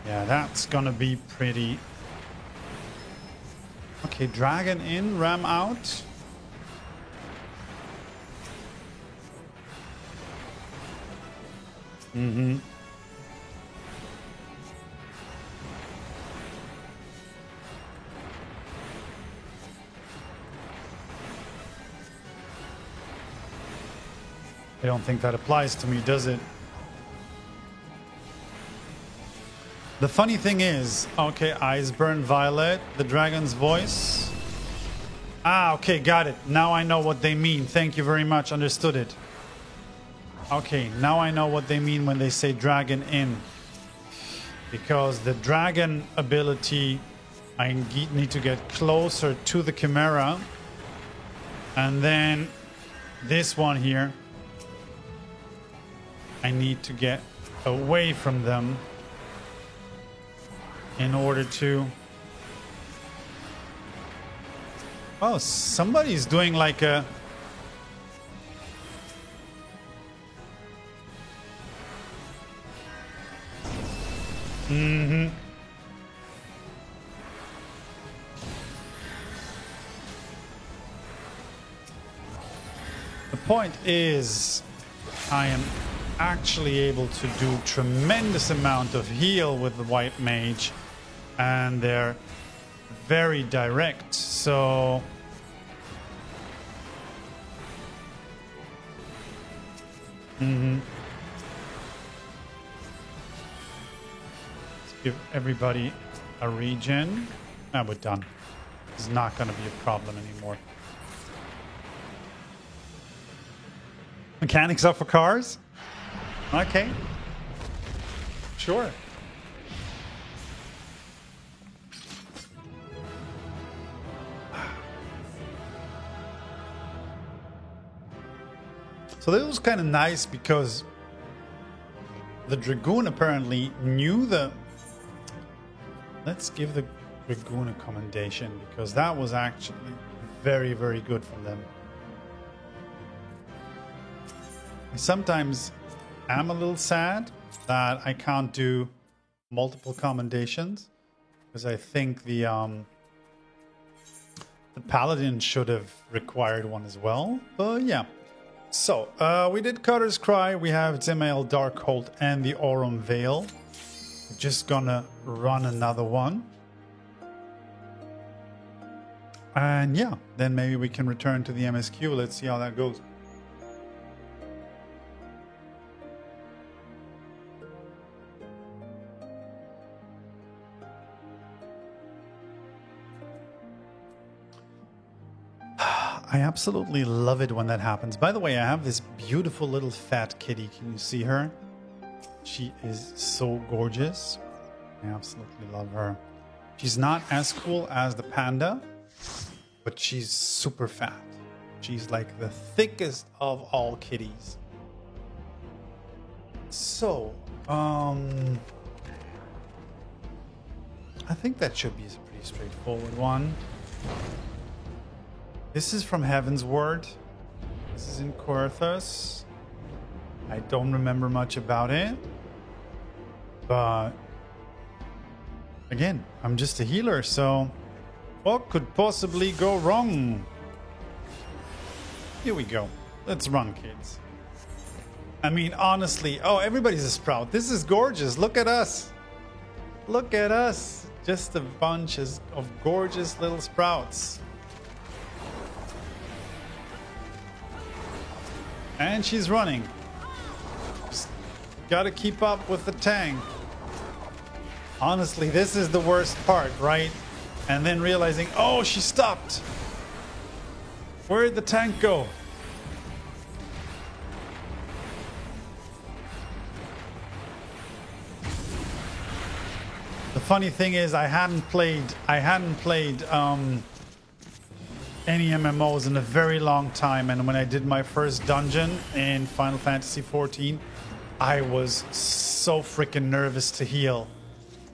Yeah, that's gonna be pretty... Okay, dragon in, ram out. don't think that applies to me, does it? The funny thing is, okay, eyes burn violet, the dragon's voice. Ah, okay, got it. Now I know what they mean. Thank you very much. Understood it. Okay, now I know what they mean when they say dragon in. Because the dragon ability, I need to get closer to the Chimera. And then this one here, I need to get away from them in order to... Oh, somebody's doing like a... Mm-hmm. The point is, I am actually able to do tremendous amount of heal with the white mage, and they're very direct, so let's give everybody a regen. Ah, we're done. It's not going to be a problem anymore. Mechanics up for cars? Okay. Sure. So this was kind of nice because the Dragoon apparently knew the... Let's give the Dragoon a commendation because that was actually very, very good from them. Sometimes I'm a little sad that I can't do multiple commendations because I think the Paladin should have required one as well. But yeah. So, we did Cutter's Cry, we have Zemael, Darkhold, and the Aurum Vale. We're just gonna run another one. And yeah, then maybe we can return to the MSQ. Let's see how that goes. I absolutely love it when that happens. By the way, I have this beautiful little fat kitty. Can you see her? She is so gorgeous. I absolutely love her. She's not as cool as the panda, but she's super fat. She's like the thickest of all kitties. So, I think that should be a pretty straightforward one. This is from Heaven's Word. This is in Coerthas. I don't remember much about it. But again, I'm just a healer, so what could possibly go wrong? Here we go. Let's run, kids. I mean, honestly, oh, everybody's a sprout. This is gorgeous. Look at us. Look at us. Just a bunch of gorgeous little sprouts. And she's running. Just gotta keep up with the tank. Honestly, this is the worst part, right? And then realizing, oh, she stopped. Where did the tank go? The funny thing is, I hadn't played any MMOs in a very long time, and when I did my first dungeon in Final Fantasy XIV, I was so freaking nervous to heal,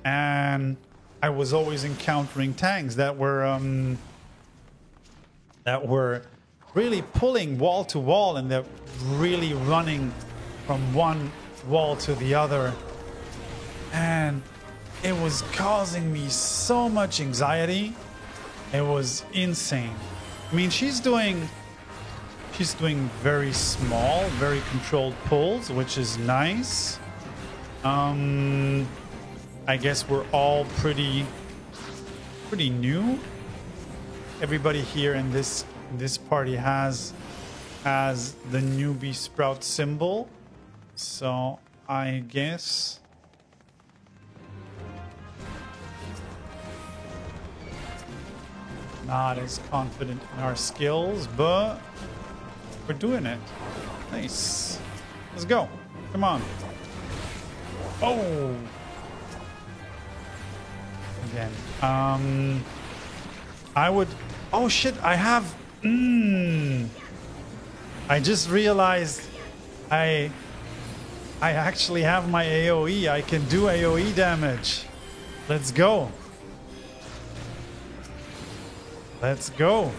and I was always encountering tanks that were really pulling wall to wall, and they're really running from one wall to the other, and it was causing me so much anxiety. It was insane. I mean, she's doing very small, very controlled pulls, which is nice. I guess we're all pretty new. Everybody here in this party has has the newbie sprout symbol. So I guess not as confident in our skills, but we're doing it. Nice. Let's go. Come on. Oh. Again. I would... Oh shit, I have... I just realized I actually have my AoE. I can do AoE damage. Let's go. Let's go.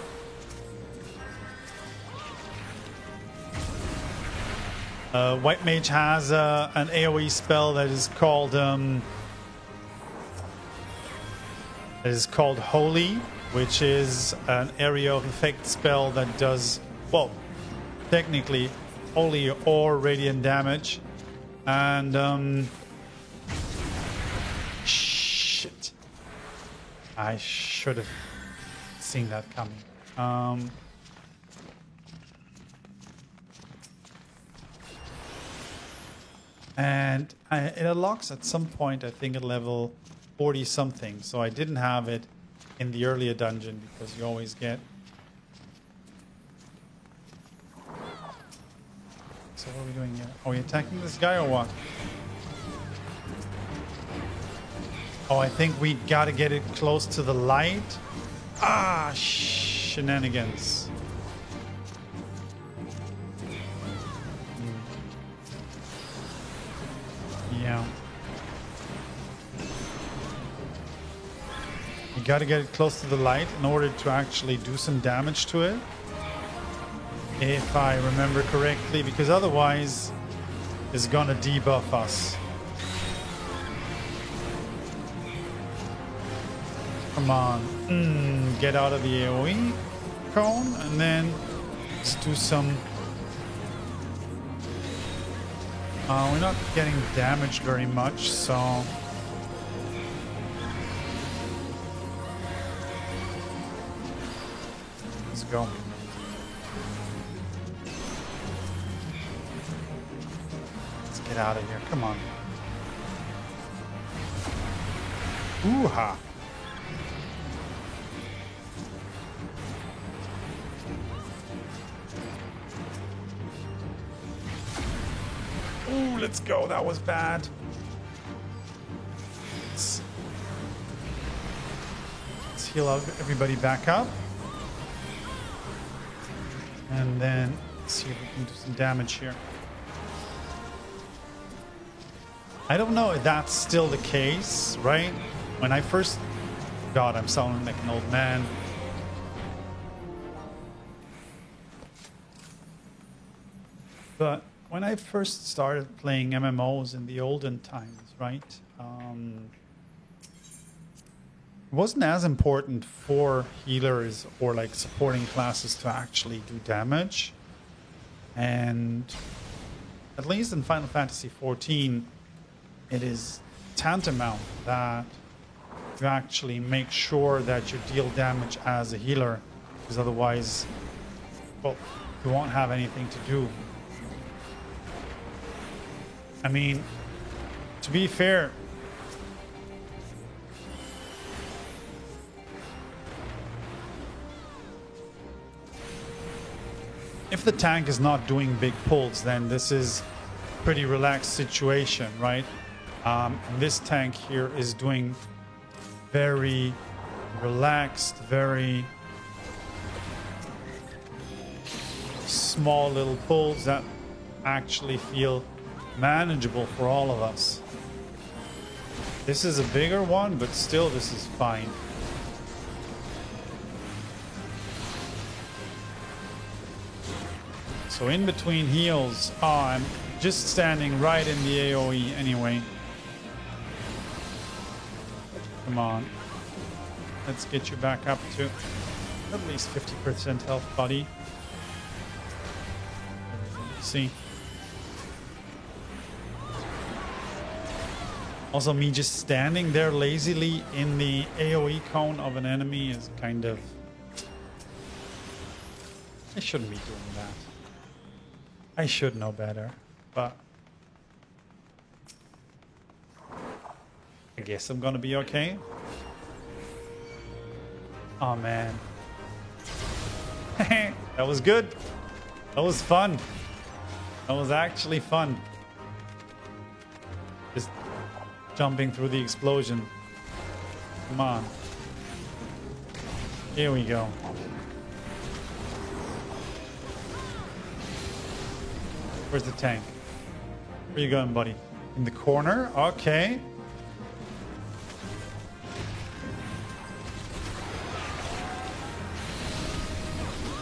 White Mage has an AoE spell that is called Holy, which is an area of effect spell that does, well, technically holy or radiant damage. And shit, I should have seen that coming. And it unlocks at some point, I think at level 40 something. So I didn't have it in the earlier dungeon because you always get. So what are we doing here? Are we attacking this guy or what? Oh, I think we gotta get it close to the light. Ah, shenanigans. Yeah. You gotta get it close to the light in order to actually do some damage to it. If I remember correctly, because otherwise it's gonna debuff us. Come on. Get out of the AoE cone and then let's do some... we're not getting damaged very much, so... Let's go. Let's get out of here. Come on. Ooh-ha. Ooh, let's go. That was bad. Let's heal everybody back up. And then see if we can do some damage here. I don't know if that's still the case, right? When I first... God, I'm sounding like an old man. But when I first started playing MMOs in the olden times, right? It wasn't as important for healers or like supporting classes to actually do damage. And at least in Final Fantasy XIV, it is tantamount that you actually make sure that you deal damage as a healer, because otherwise, well, you won't have anything to do. I mean, to be fair, if the tank is not doing big pulls, then this is a pretty relaxed situation, right? This tank here is doing very relaxed, very small little pulls that actually feel manageable for all of us. This is a bigger one, but still this is fine. So in between heals, I'm just standing right in the AoE anyway. Come on. Let's get you back up to at least 50% health, buddy. See? Also, me just standing there lazily in the AoE cone of an enemy is kind of... I shouldn't be doing that. I should know better, but I guess I'm gonna be okay. Oh man. That was good. That was fun. That was actually fun. Just jumping through the explosion. Come on. Here we go. Where's the tank? Where you going, buddy? In the corner? Okay.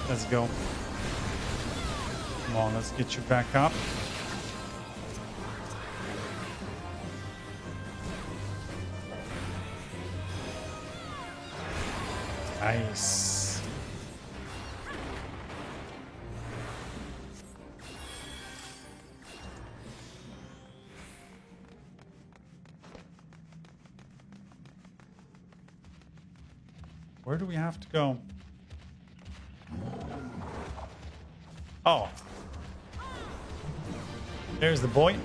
Let's go. Come on, let's get you back up. Nice. Where do we have to go? Oh. There's the boy.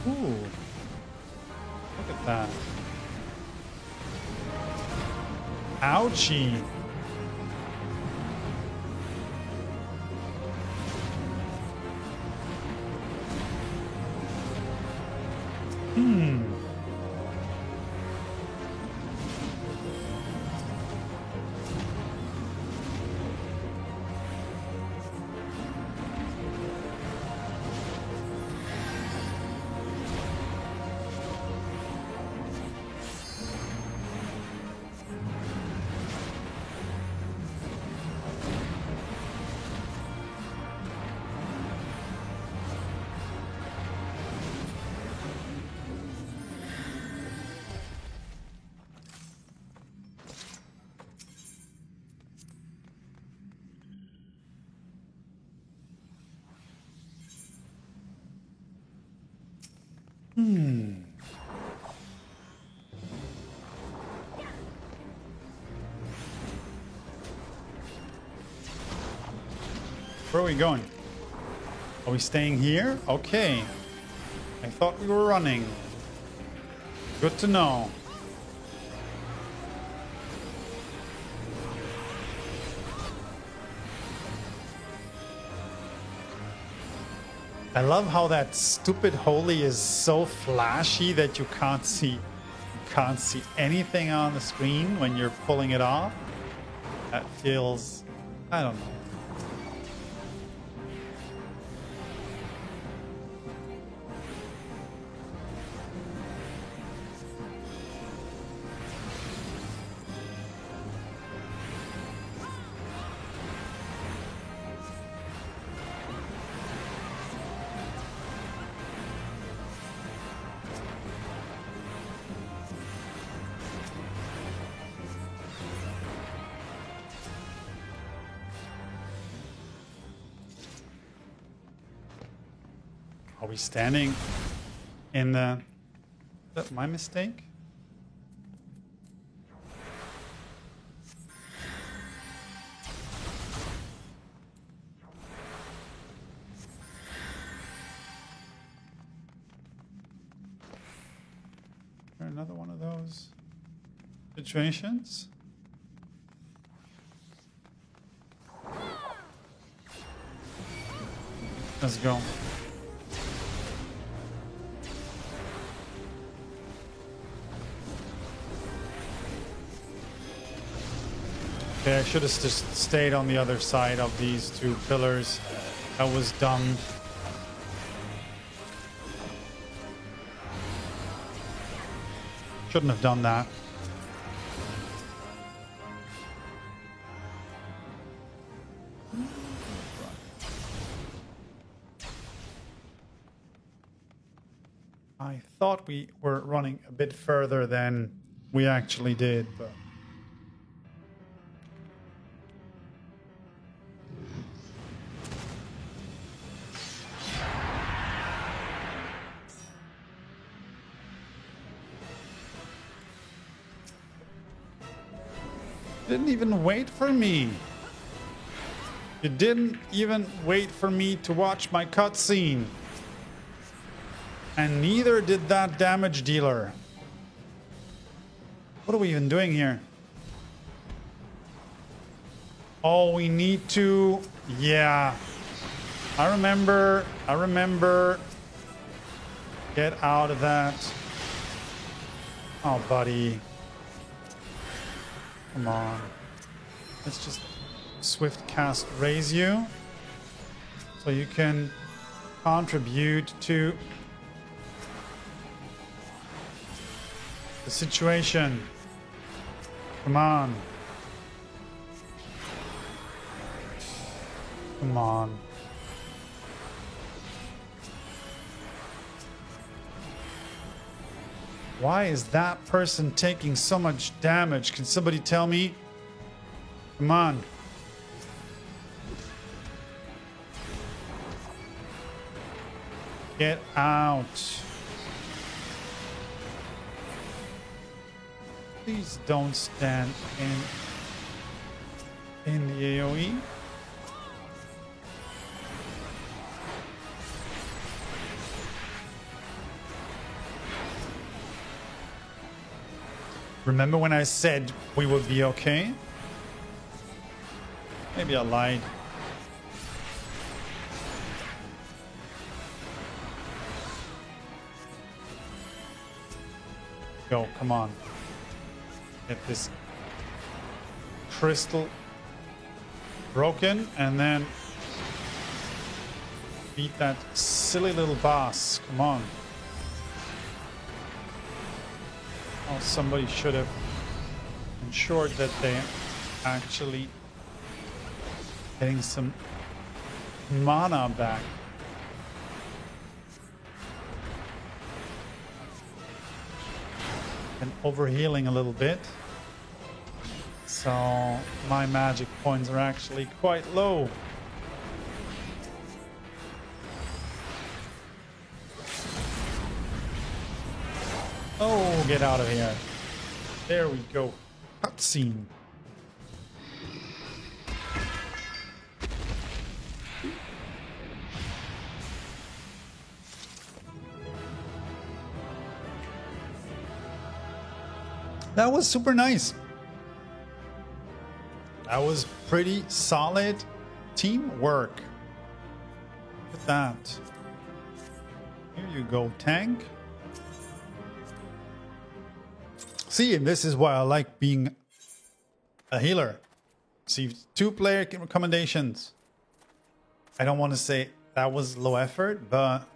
Ooh. Look at that. Ouchie. Where are we going? Are we staying here? Okay. I thought we were running. Good to know. I love how that stupid holy is so flashy that you can't see anything on the screen when you're pulling it off. That feels, I don't know. Are we standing in the... Is that my mistake? Is there another one of those situations? Let's go. Okay, I should have just stayed on the other side of these two pillars. That was dumb. Shouldn't have done that. I thought we were running a bit further than we actually did, but... Didn't even wait for me. You didn't even wait for me to watch my cutscene. And neither did that damage dealer. What are we even doing here? Oh, we need to... Yeah. I remember. Get out of that. Oh, buddy. Come on. Let's just swift cast raise you. So you can contribute to the situation. Come on. Come on. Why is that person taking so much damage? Can somebody tell me? Come on. Get out. Please don't stand in the AoE. Remember when I said we would be okay? Maybe I lied. Go, come on. Get this crystal broken and then beat that silly little boss. Come on. Oh, somebody should have ensured that they actually getting some mana back. And overhealing a little bit. So my magic points are actually quite low. Oh, get out of here. There we go. Cutscene. That was super nice. That was pretty solid teamwork. Look at that. Here you go, tank. See, and this is why I like being a healer. See, 2-player recommendations. I don't want to say that was low effort, but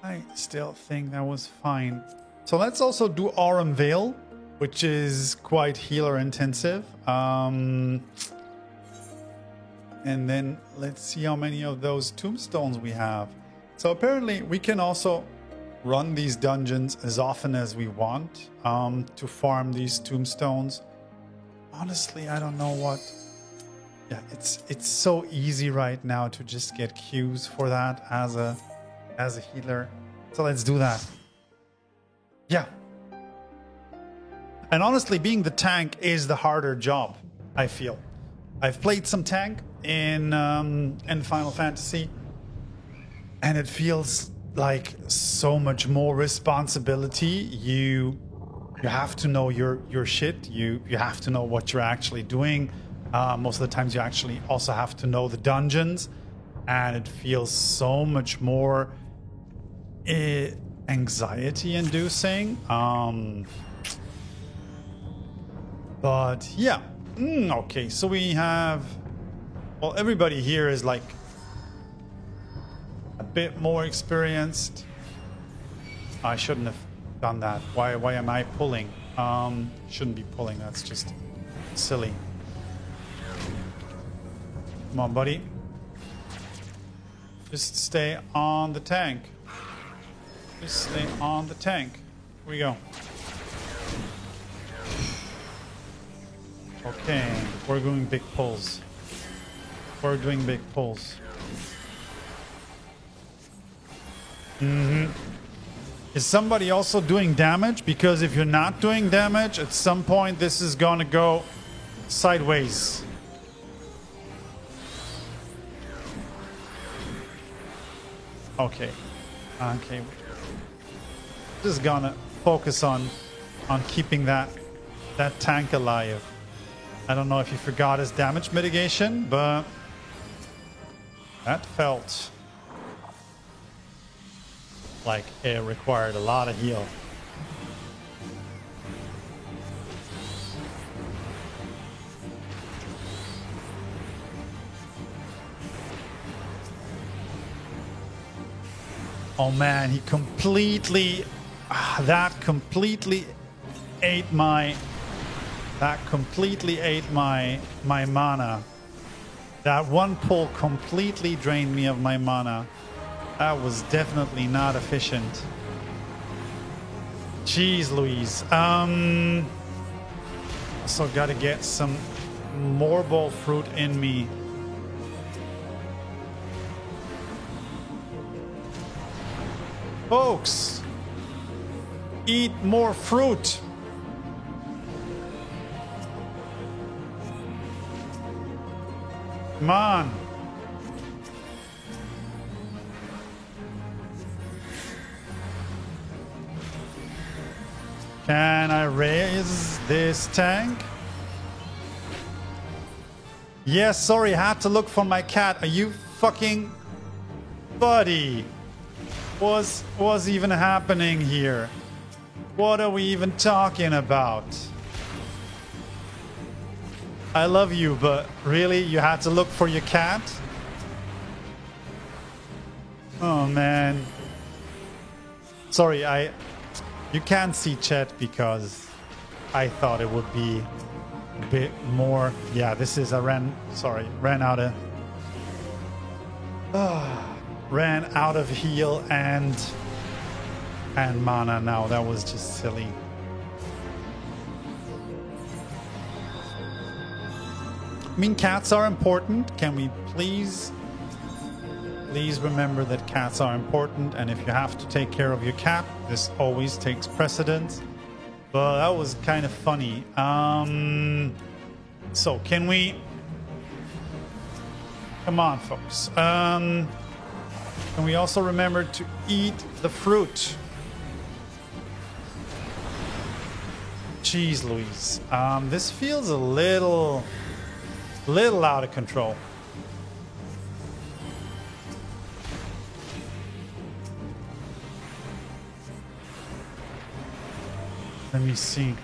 I still think that was fine. So let's also do Aurum Vale, which is quite healer intensive. And then let's see how many of those tombstones we have. So apparently we can also run these dungeons as often as we want to farm these tombstones. Honestly, I don't know what. Yeah, it's so easy right now to just get queues for that as a healer. So let's do that. Yeah. And honestly, being the tank is the harder job, I feel. I've played some tank in Final Fantasy, and it feels like so much more responsibility. You have to know your shit. You have to know what you're actually doing. Most of the times you actually also have to know the dungeons, and it feels so much more anxiety inducing. But yeah. Okay, so we have, well, everybody here is like a bit more experienced. I shouldn't have done that. Why am I pulling? Shouldn't be pulling. That's just silly. Come on, buddy. Just stay on the tank. Just stay on the tank. Here we go. Okay, we're doing big pulls. We're doing big pulls. Is somebody also doing damage? Because if you're not doing damage, at some point this is gonna go sideways. Okay. Okay. Just gonna focus on keeping that tank alive. I don't know if he forgot his damage mitigation, but that felt like it required a lot of heal. Oh man, he completely that completely ate my mana. That one pull completely drained me of my mana. That was definitely not efficient. Jeez Louise. So gotta get some more ball fruit in me. Folks, eat more fruit. Come on. Can I raise this tank? Yes, sorry, I had to look for my cat. Are you fucking... Buddy? What's even happening here? What are we even talking about? I love you, but really, you had to look for your cat? Oh man. Sorry, you can't see chat because I thought it would be a bit more. Yeah, this is ran out of heal and mana now. That was just silly. I mean, cats are important. Can we please remember that cats are important, and if you have to take care of your cat, this always takes precedence. But that was kind of funny. So can we... Come on, folks. Can we also remember to eat the fruit? Jeez Louise. This feels a little out of control. Let me see.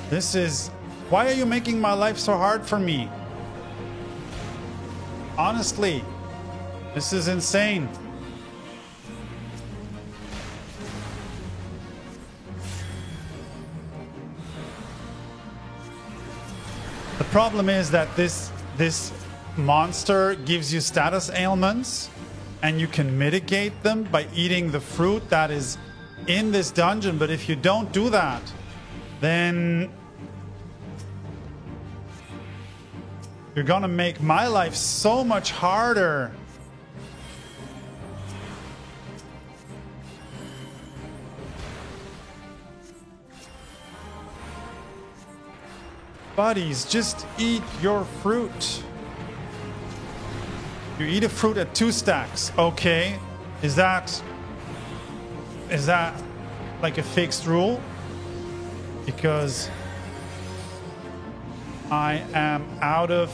This is... Why are you making my life so hard for me? Honestly, this is insane. The problem is that this monster gives you status ailments, and you can mitigate them by eating the fruit that is in this dungeon. But if you don't do that, then you're gonna make my life so much harder. Buddies, just eat your fruit. You eat a fruit at 2 stacks. Okay. Is that like a fixed rule? Because I am out of...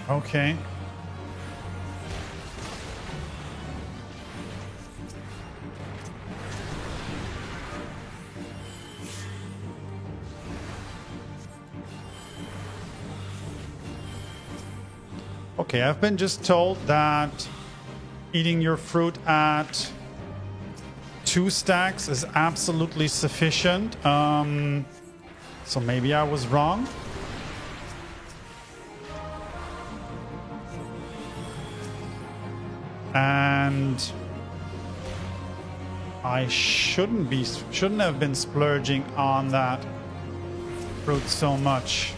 Okay. Okay, I've been just told that eating your fruit at 2 stacks is absolutely sufficient. So maybe I was wrong. And I shouldn't have been splurging on that fruit so much.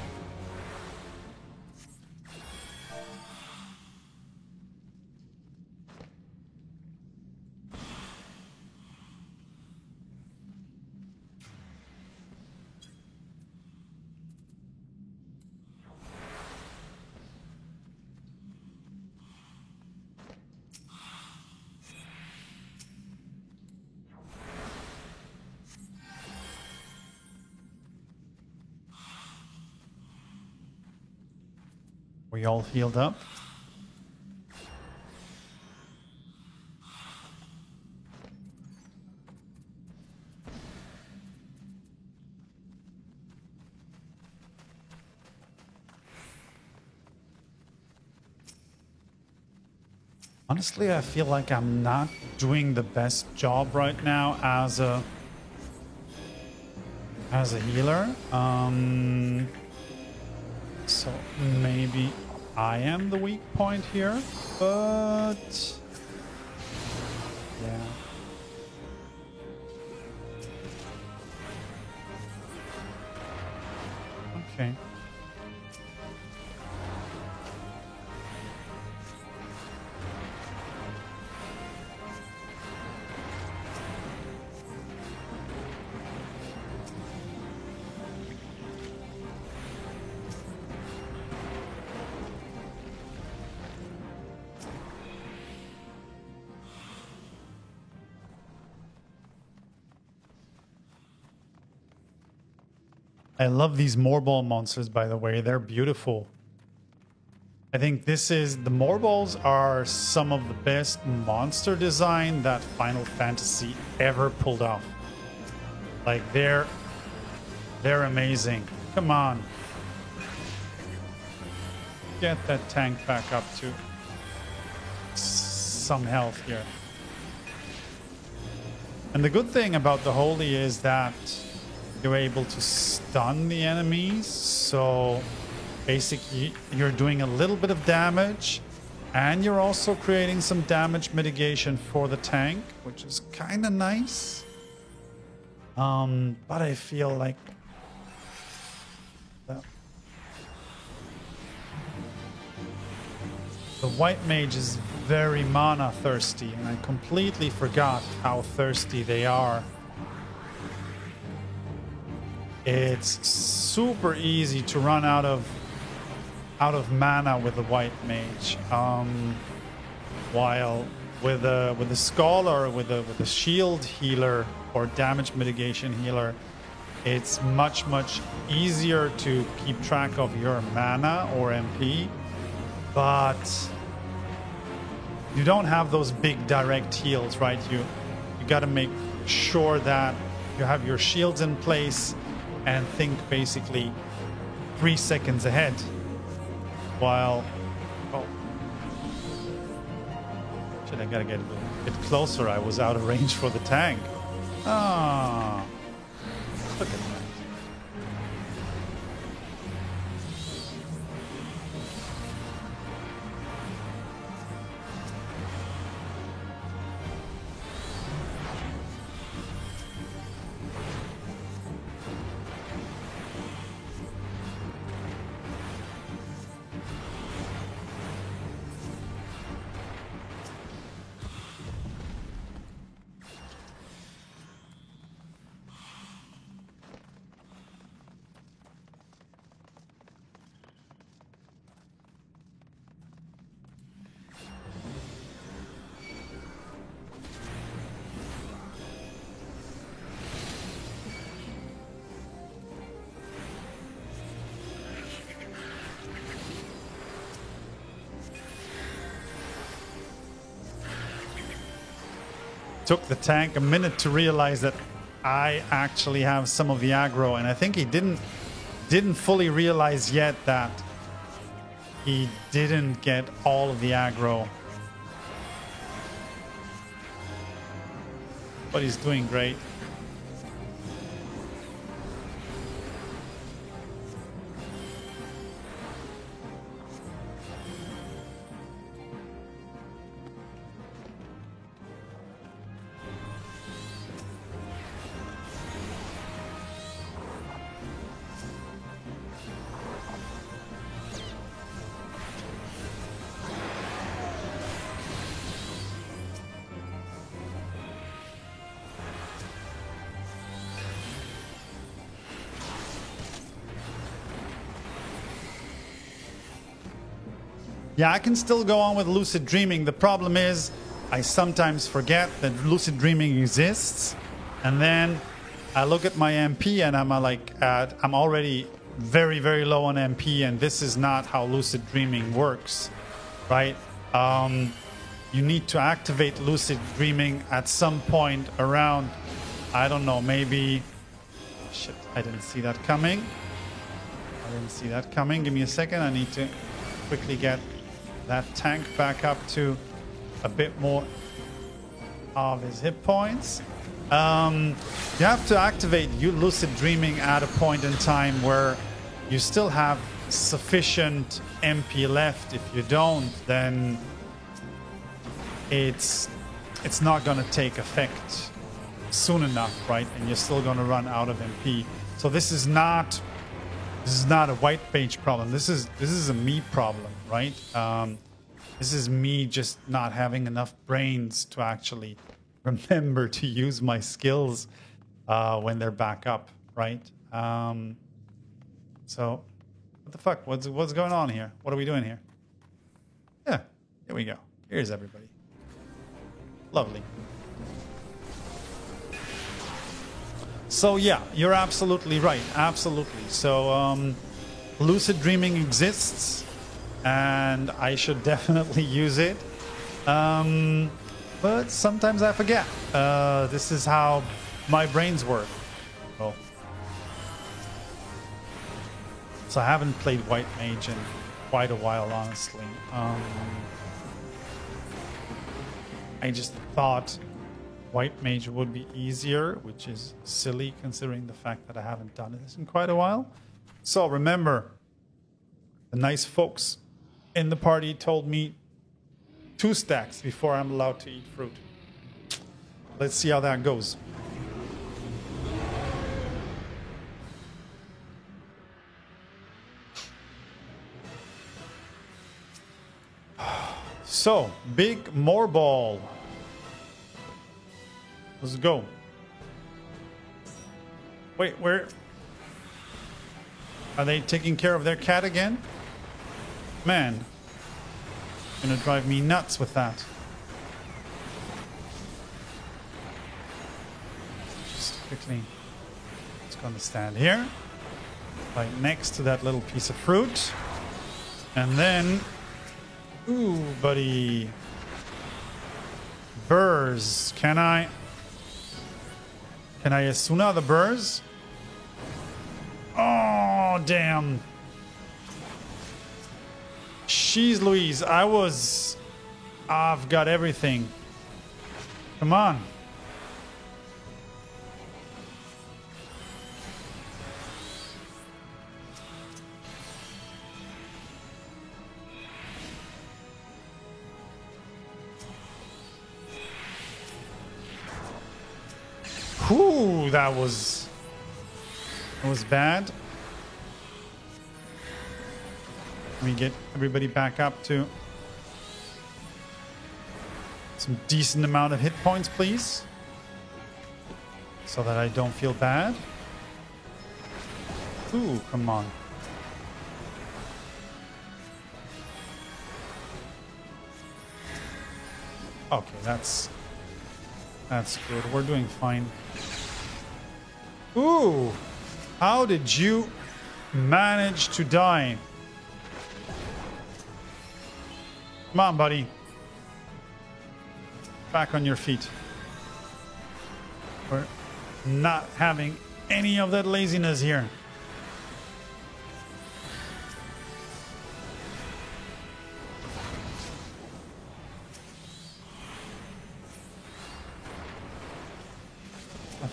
We all healed up. Honestly, I feel like I'm not doing the best job right now as a healer. So maybe I am the weak point here, but yeah. Okay. I love these Morbol monsters, by the way. They're beautiful. I think the Morbols are some of the best monster design that Final Fantasy ever pulled off. Like, they're amazing. Come on. Get that tank back up to some health here. And the good thing about the Holy is that you're able to stun the enemies, so basically you're doing a little bit of damage and you're also creating some damage mitigation for the tank, which is kind of nice. But I feel like the white mage is very mana thirsty, and I completely forgot how thirsty they are. It's super easy to run out of mana with the white mage, while with a scholar, with a shield healer or damage mitigation healer, it's much easier to keep track of your mana or MP, but you don't have those big direct heals, right? You got to make sure that you have your shields in place and think basically 3 seconds ahead. While, oh, shit, I gotta get a bit closer. I was out of range for the tank. Ah, look at that. Took the tank a minute to realize that I actually have some of the aggro, and I think he didn't fully realize yet that he didn't get all of the aggro. But he's doing great. Yeah, I can still go on with lucid dreaming. The problem is I sometimes forget that lucid dreaming exists. And then I look at my MP and I'm like, I'm already very, very low on MP. And this is not how lucid dreaming works, right? You need to activate lucid dreaming at some point around, I don't know, maybe... Shit, I didn't see that coming. Give me a second. I need to quickly get that tank back up to a bit more of his hit points. You have to activate lucid dreaming at a point in time where you still have sufficient MP left. If you don't, then it's not going to take effect soon enough, right? And you're still going to run out of MP. So this is not a white mage problem. This is a me problem, right? This is me just not having enough brains to actually remember to use my skills when they're back up, right? So, what the fuck? What's going on here? What are we doing here? Yeah, here we go. Here's everybody. Lovely. So yeah, you're absolutely right. Absolutely. So lucid dreaming exists, and I should definitely use it. But sometimes I forget. This is how my brains work. Oh. So I haven't played White Mage in quite a while, honestly. I just thought White Mage would be easier, which is silly considering the fact that I haven't done this in quite a while. So remember, the nice folks in the party told me 2 stacks before I'm allowed to eat fruit. Let's see how that goes. So, big Moorball. Let's go. Wait, where? Are they taking care of their cat again? Man. Gonna drive me nuts with that. Just quickly. It's gonna stand here. Right next to that little piece of fruit. And then... Ooh, buddy. Burrs. Can I Asuna the burrs? Oh, damn. Jeez Louise, I've got everything. Come on. Whew, that was bad. Let me get everybody back up to some decent amount of hit points, please. So that I don't feel bad. Ooh, come on. Okay, that's good. We're doing fine. Ooh! How did you manage to die? Come on, buddy. Back on your feet. We're not having any of that laziness here.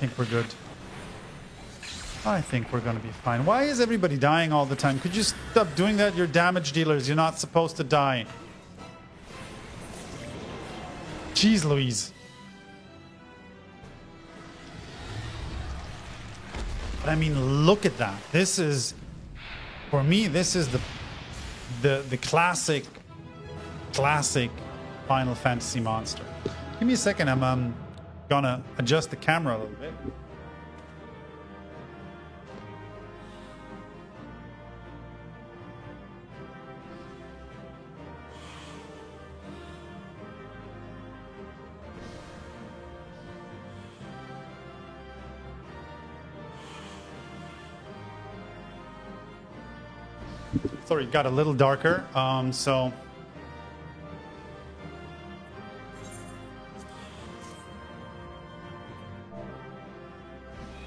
think we're good. I think we're going to be fine. Why is everybody dying all the time? Could you stop doing that? You're damage dealers. You're not supposed to die. Jeez Louise. But I mean, look at that. This is, for me, this is the classic Final Fantasy monster. Give me a second. I'm gonna adjust the camera a little bit. Sorry, it got a little darker. So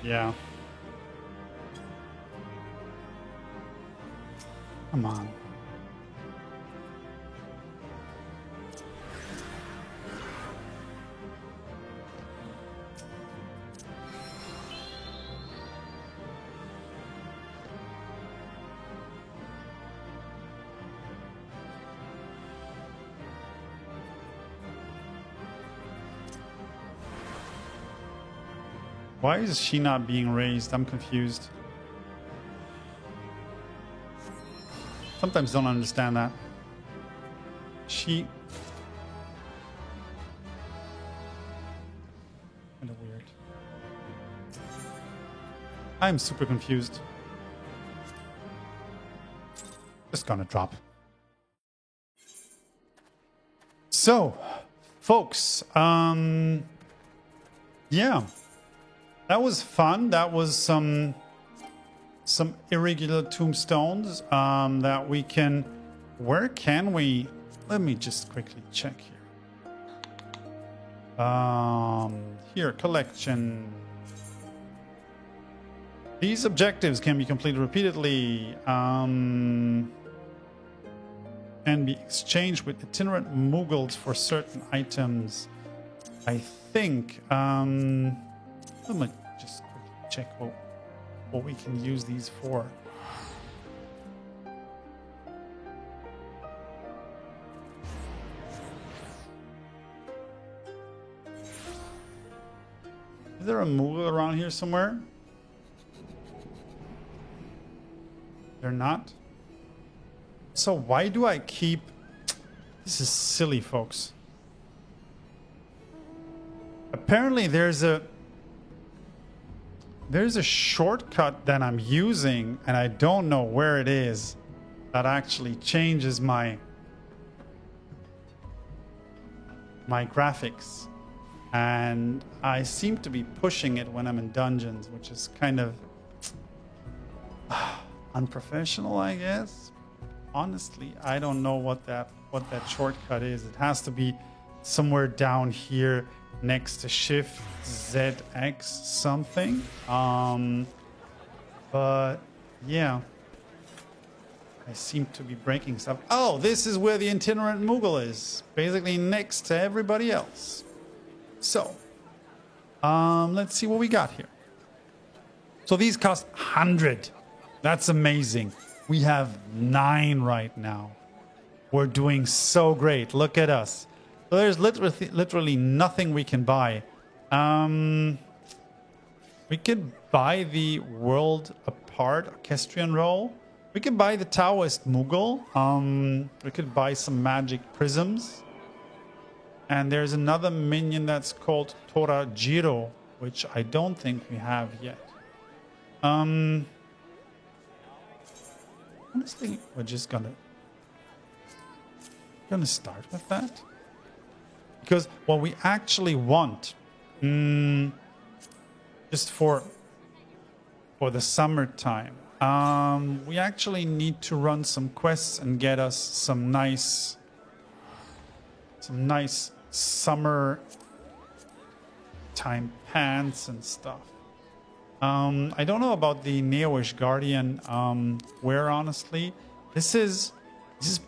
yeah. Come on. Why is she not being raised? I'm confused. Sometimes don't understand that. She... kind of weird. I'm super confused. Just gonna drop. So, folks, yeah. That was fun. That was some irregular tombstones that we can... Where can we... Let me just quickly check here. Here, collection. These objectives can be completed repeatedly and be exchanged with itinerant Mughals for certain items. I think... Let me just quickly check what we can use these for. Is there a Mughal around here somewhere? They're not? So why do I keep... This is silly, folks. Apparently there's a shortcut that I'm using, and I don't know where it is, that actually changes my graphics. And I seem to be pushing it when I'm in dungeons, which is kind of unprofessional, I guess. Honestly, I don't know what that shortcut is. It has to be somewhere down here next to Shift ZX something. But yeah, I seem to be breaking stuff. Oh, this is where the itinerant Mughal is, basically next to everybody else. So let's see what we got here. So these cost 100. That's amazing. We have 9 right now. We're doing so great. Look at us. So there's literally nothing we can buy. We could buy the World Apart Orchestrion Roll. We could buy the Taoist Mughal. We could buy some magic prisms. And there's another minion that's called Tora Jiro, which I don't think we have yet. Honestly, we're just gonna start with that. Because what we actually want, just for the summertime, we actually need to run some quests and get us some nice summer time pants and stuff. I don't know about the Neo-ish Guardian wear, honestly. This is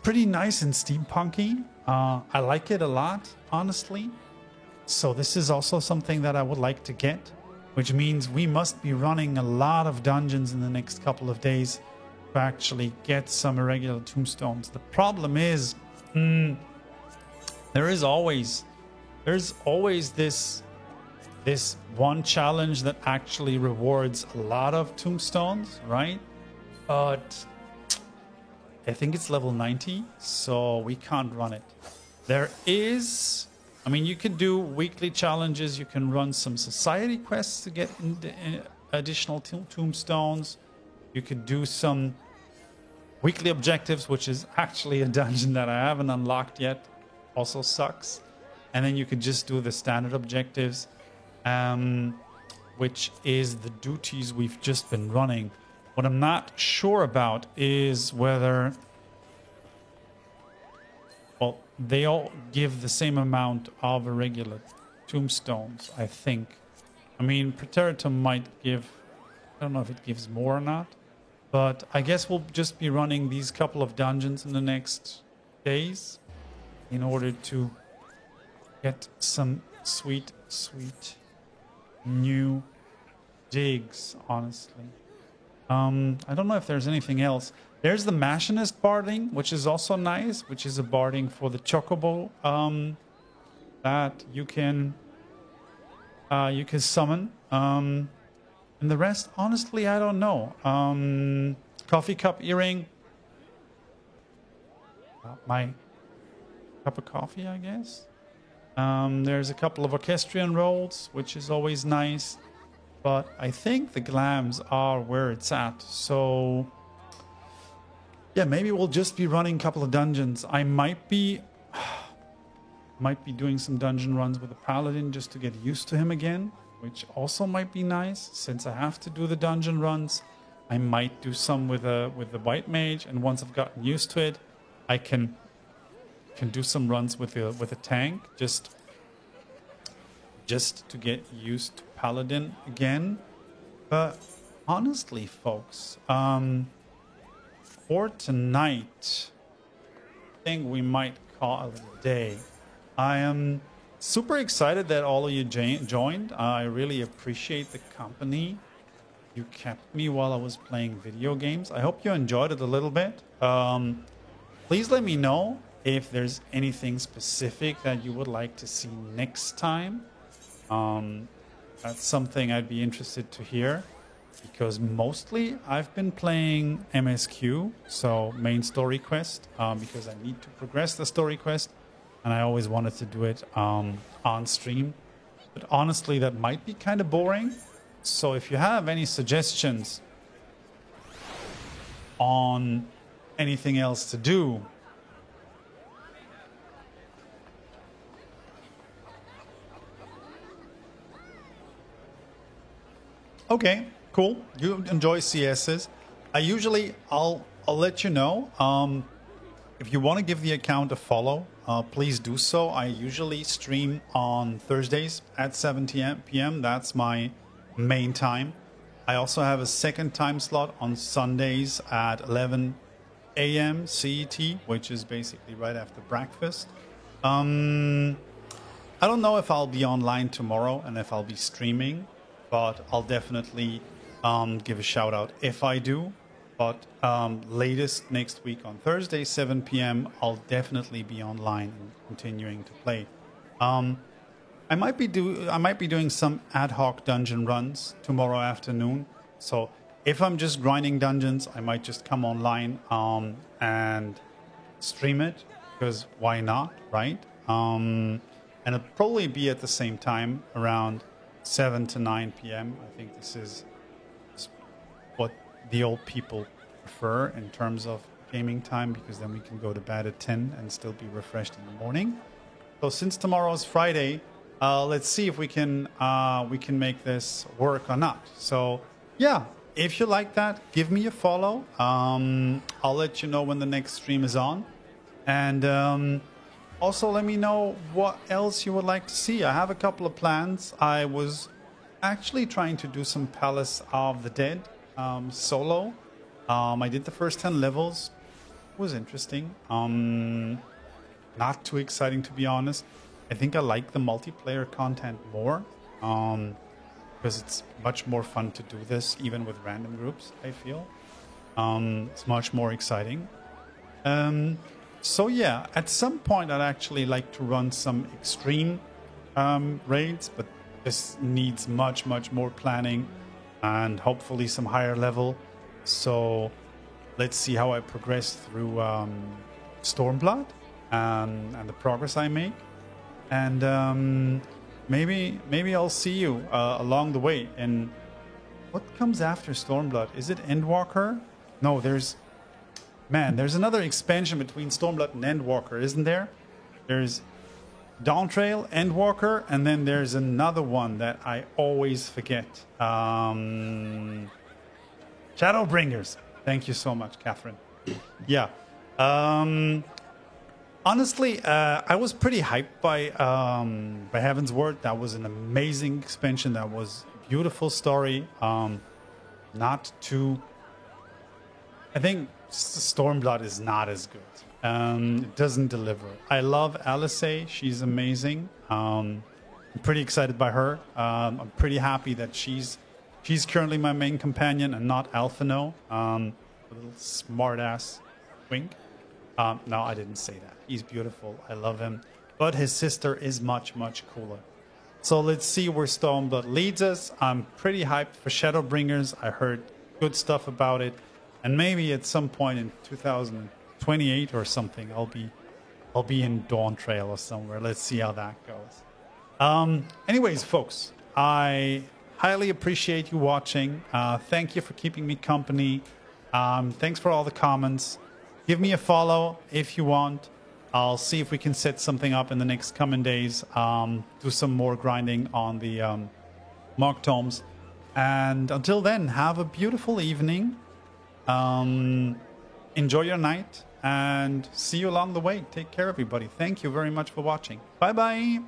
pretty nice and steampunky. I like it a lot, honestly. So this is also something that I would like to get. which means we must be running a lot of dungeons in the next couple of days to actually get some irregular tombstones. The problem is, there's always this one challenge that actually rewards a lot of tombstones, right? But I think it's level 90, so we can't run it. There is, I mean, you can do weekly challenges, you can run some society quests to get additional tombstones. You could do some weekly objectives, which is actually a dungeon that I haven't unlocked yet. Also sucks. And then you could just do the standard objectives, which is the duties we've just been running. What I'm not sure about is whether... Well, they all give the same amount of irregular tombstones, I think. I mean, Praetorium might give... I don't know if it gives more or not. But I guess we'll just be running these couple of dungeons in the next days in order to get some sweet new digs, honestly. I don't know if there's anything else. There's the Machinist barding, which is also nice, which is a barding for the Chocobo that you can summon. And the rest, honestly, I don't know. Coffee cup earring. My cup of coffee, I guess. There's a couple of orchestrion rolls, which is always nice. But I think the glams are where it's at. So, yeah, maybe we'll just be running a couple of dungeons. I might be doing some dungeon runs with the paladin just to get used to him again, which also might be nice. Since I have to do the dungeon runs, I might do some with the white mage, and once I've gotten used to it, I can do some runs with a tank just to get used to paladin again. But honestly, folks, for tonight, I think we might call it a day. I am super excited that all of you joined. I really appreciate the company you kept me while I was playing video games. I hope you enjoyed it a little bit. Please let me know if there's anything specific that you would like to see next time. That's something I'd be interested to hear, because mostly I've been playing MSQ, so main story quest, because I need to progress the story quest, and I always wanted to do it on stream. But honestly, that might be kind of boring. So if you have any suggestions on anything else to do, okay, cool. You enjoy CSs. I'll let you know. If you want to give the account a follow, please do so. I usually stream on Thursdays at 7 p.m. That's my main time. I also have a second time slot on Sundays at 11 a.m. CET, which is basically right after breakfast. I don't know if I'll be online tomorrow and if I'll be streaming, but I'll definitely give a shout out if I do. But latest next week on Thursday, 7 p.m., I'll definitely be online and continuing to play. I might be doing some ad hoc dungeon runs tomorrow afternoon. So if I'm just grinding dungeons, I might just come online and stream it, because why not, right? And it'll probably be at the same time, around 7 to 9 p.m. I think this is what the old people prefer in terms of gaming time, because then we can go to bed at 10 and still be refreshed in the morning. So since tomorrow's Friday, let's see if we can make this work or not. So yeah, if you like that, give me a follow. I'll let you know when the next stream is on, and also let me know what else you would like to see. I have a couple of plans. I was actually trying to do some Palace of the Dead solo. I did the first 10 levels. It was interesting. Not too exciting, to be honest. I think I like the multiplayer content more. because it's much more fun to do this, even with random groups, I feel. It's much more exciting. So yeah, at some point I'd actually like to run some extreme raids, but this needs much more planning and hopefully some higher level. So let's see how I progress through Stormblood and the progress I make, and maybe I'll see you along the way. And what comes after Stormblood? Is it Endwalker? No, there's another expansion between Stormblood and Endwalker, isn't there? There's Dawntrail, Endwalker, and then there's another one that I always forget. Shadowbringers. Thank you so much, Catherine. Yeah. Honestly, I was pretty hyped by Heaven's Word. That was an amazing expansion. That was a beautiful story. Not too... I think Stormblood is not as good. It doesn't deliver. I love Alisaie. She's amazing. I'm pretty excited by her. I'm pretty happy that she's currently my main companion and not Alphino. A little smart-ass wink. No, I didn't say that. He's beautiful. I love him. But his sister is much cooler. So let's see where Stormblood leads us. I'm pretty hyped for Shadowbringers. I heard good stuff about it. And maybe at some point in 2028 or something, I'll be in Dawntrail or somewhere. Let's see how that goes. Anyways, folks, I highly appreciate you watching. Thank you for keeping me company. Thanks for all the comments. Give me a follow if you want. I'll see if we can set something up in the next coming days. Do some more grinding on the Mark Tomes. And until then, have a beautiful evening. Enjoy your night and see you along the way. Take care, everybody. Thank you very much for watching. Bye-bye.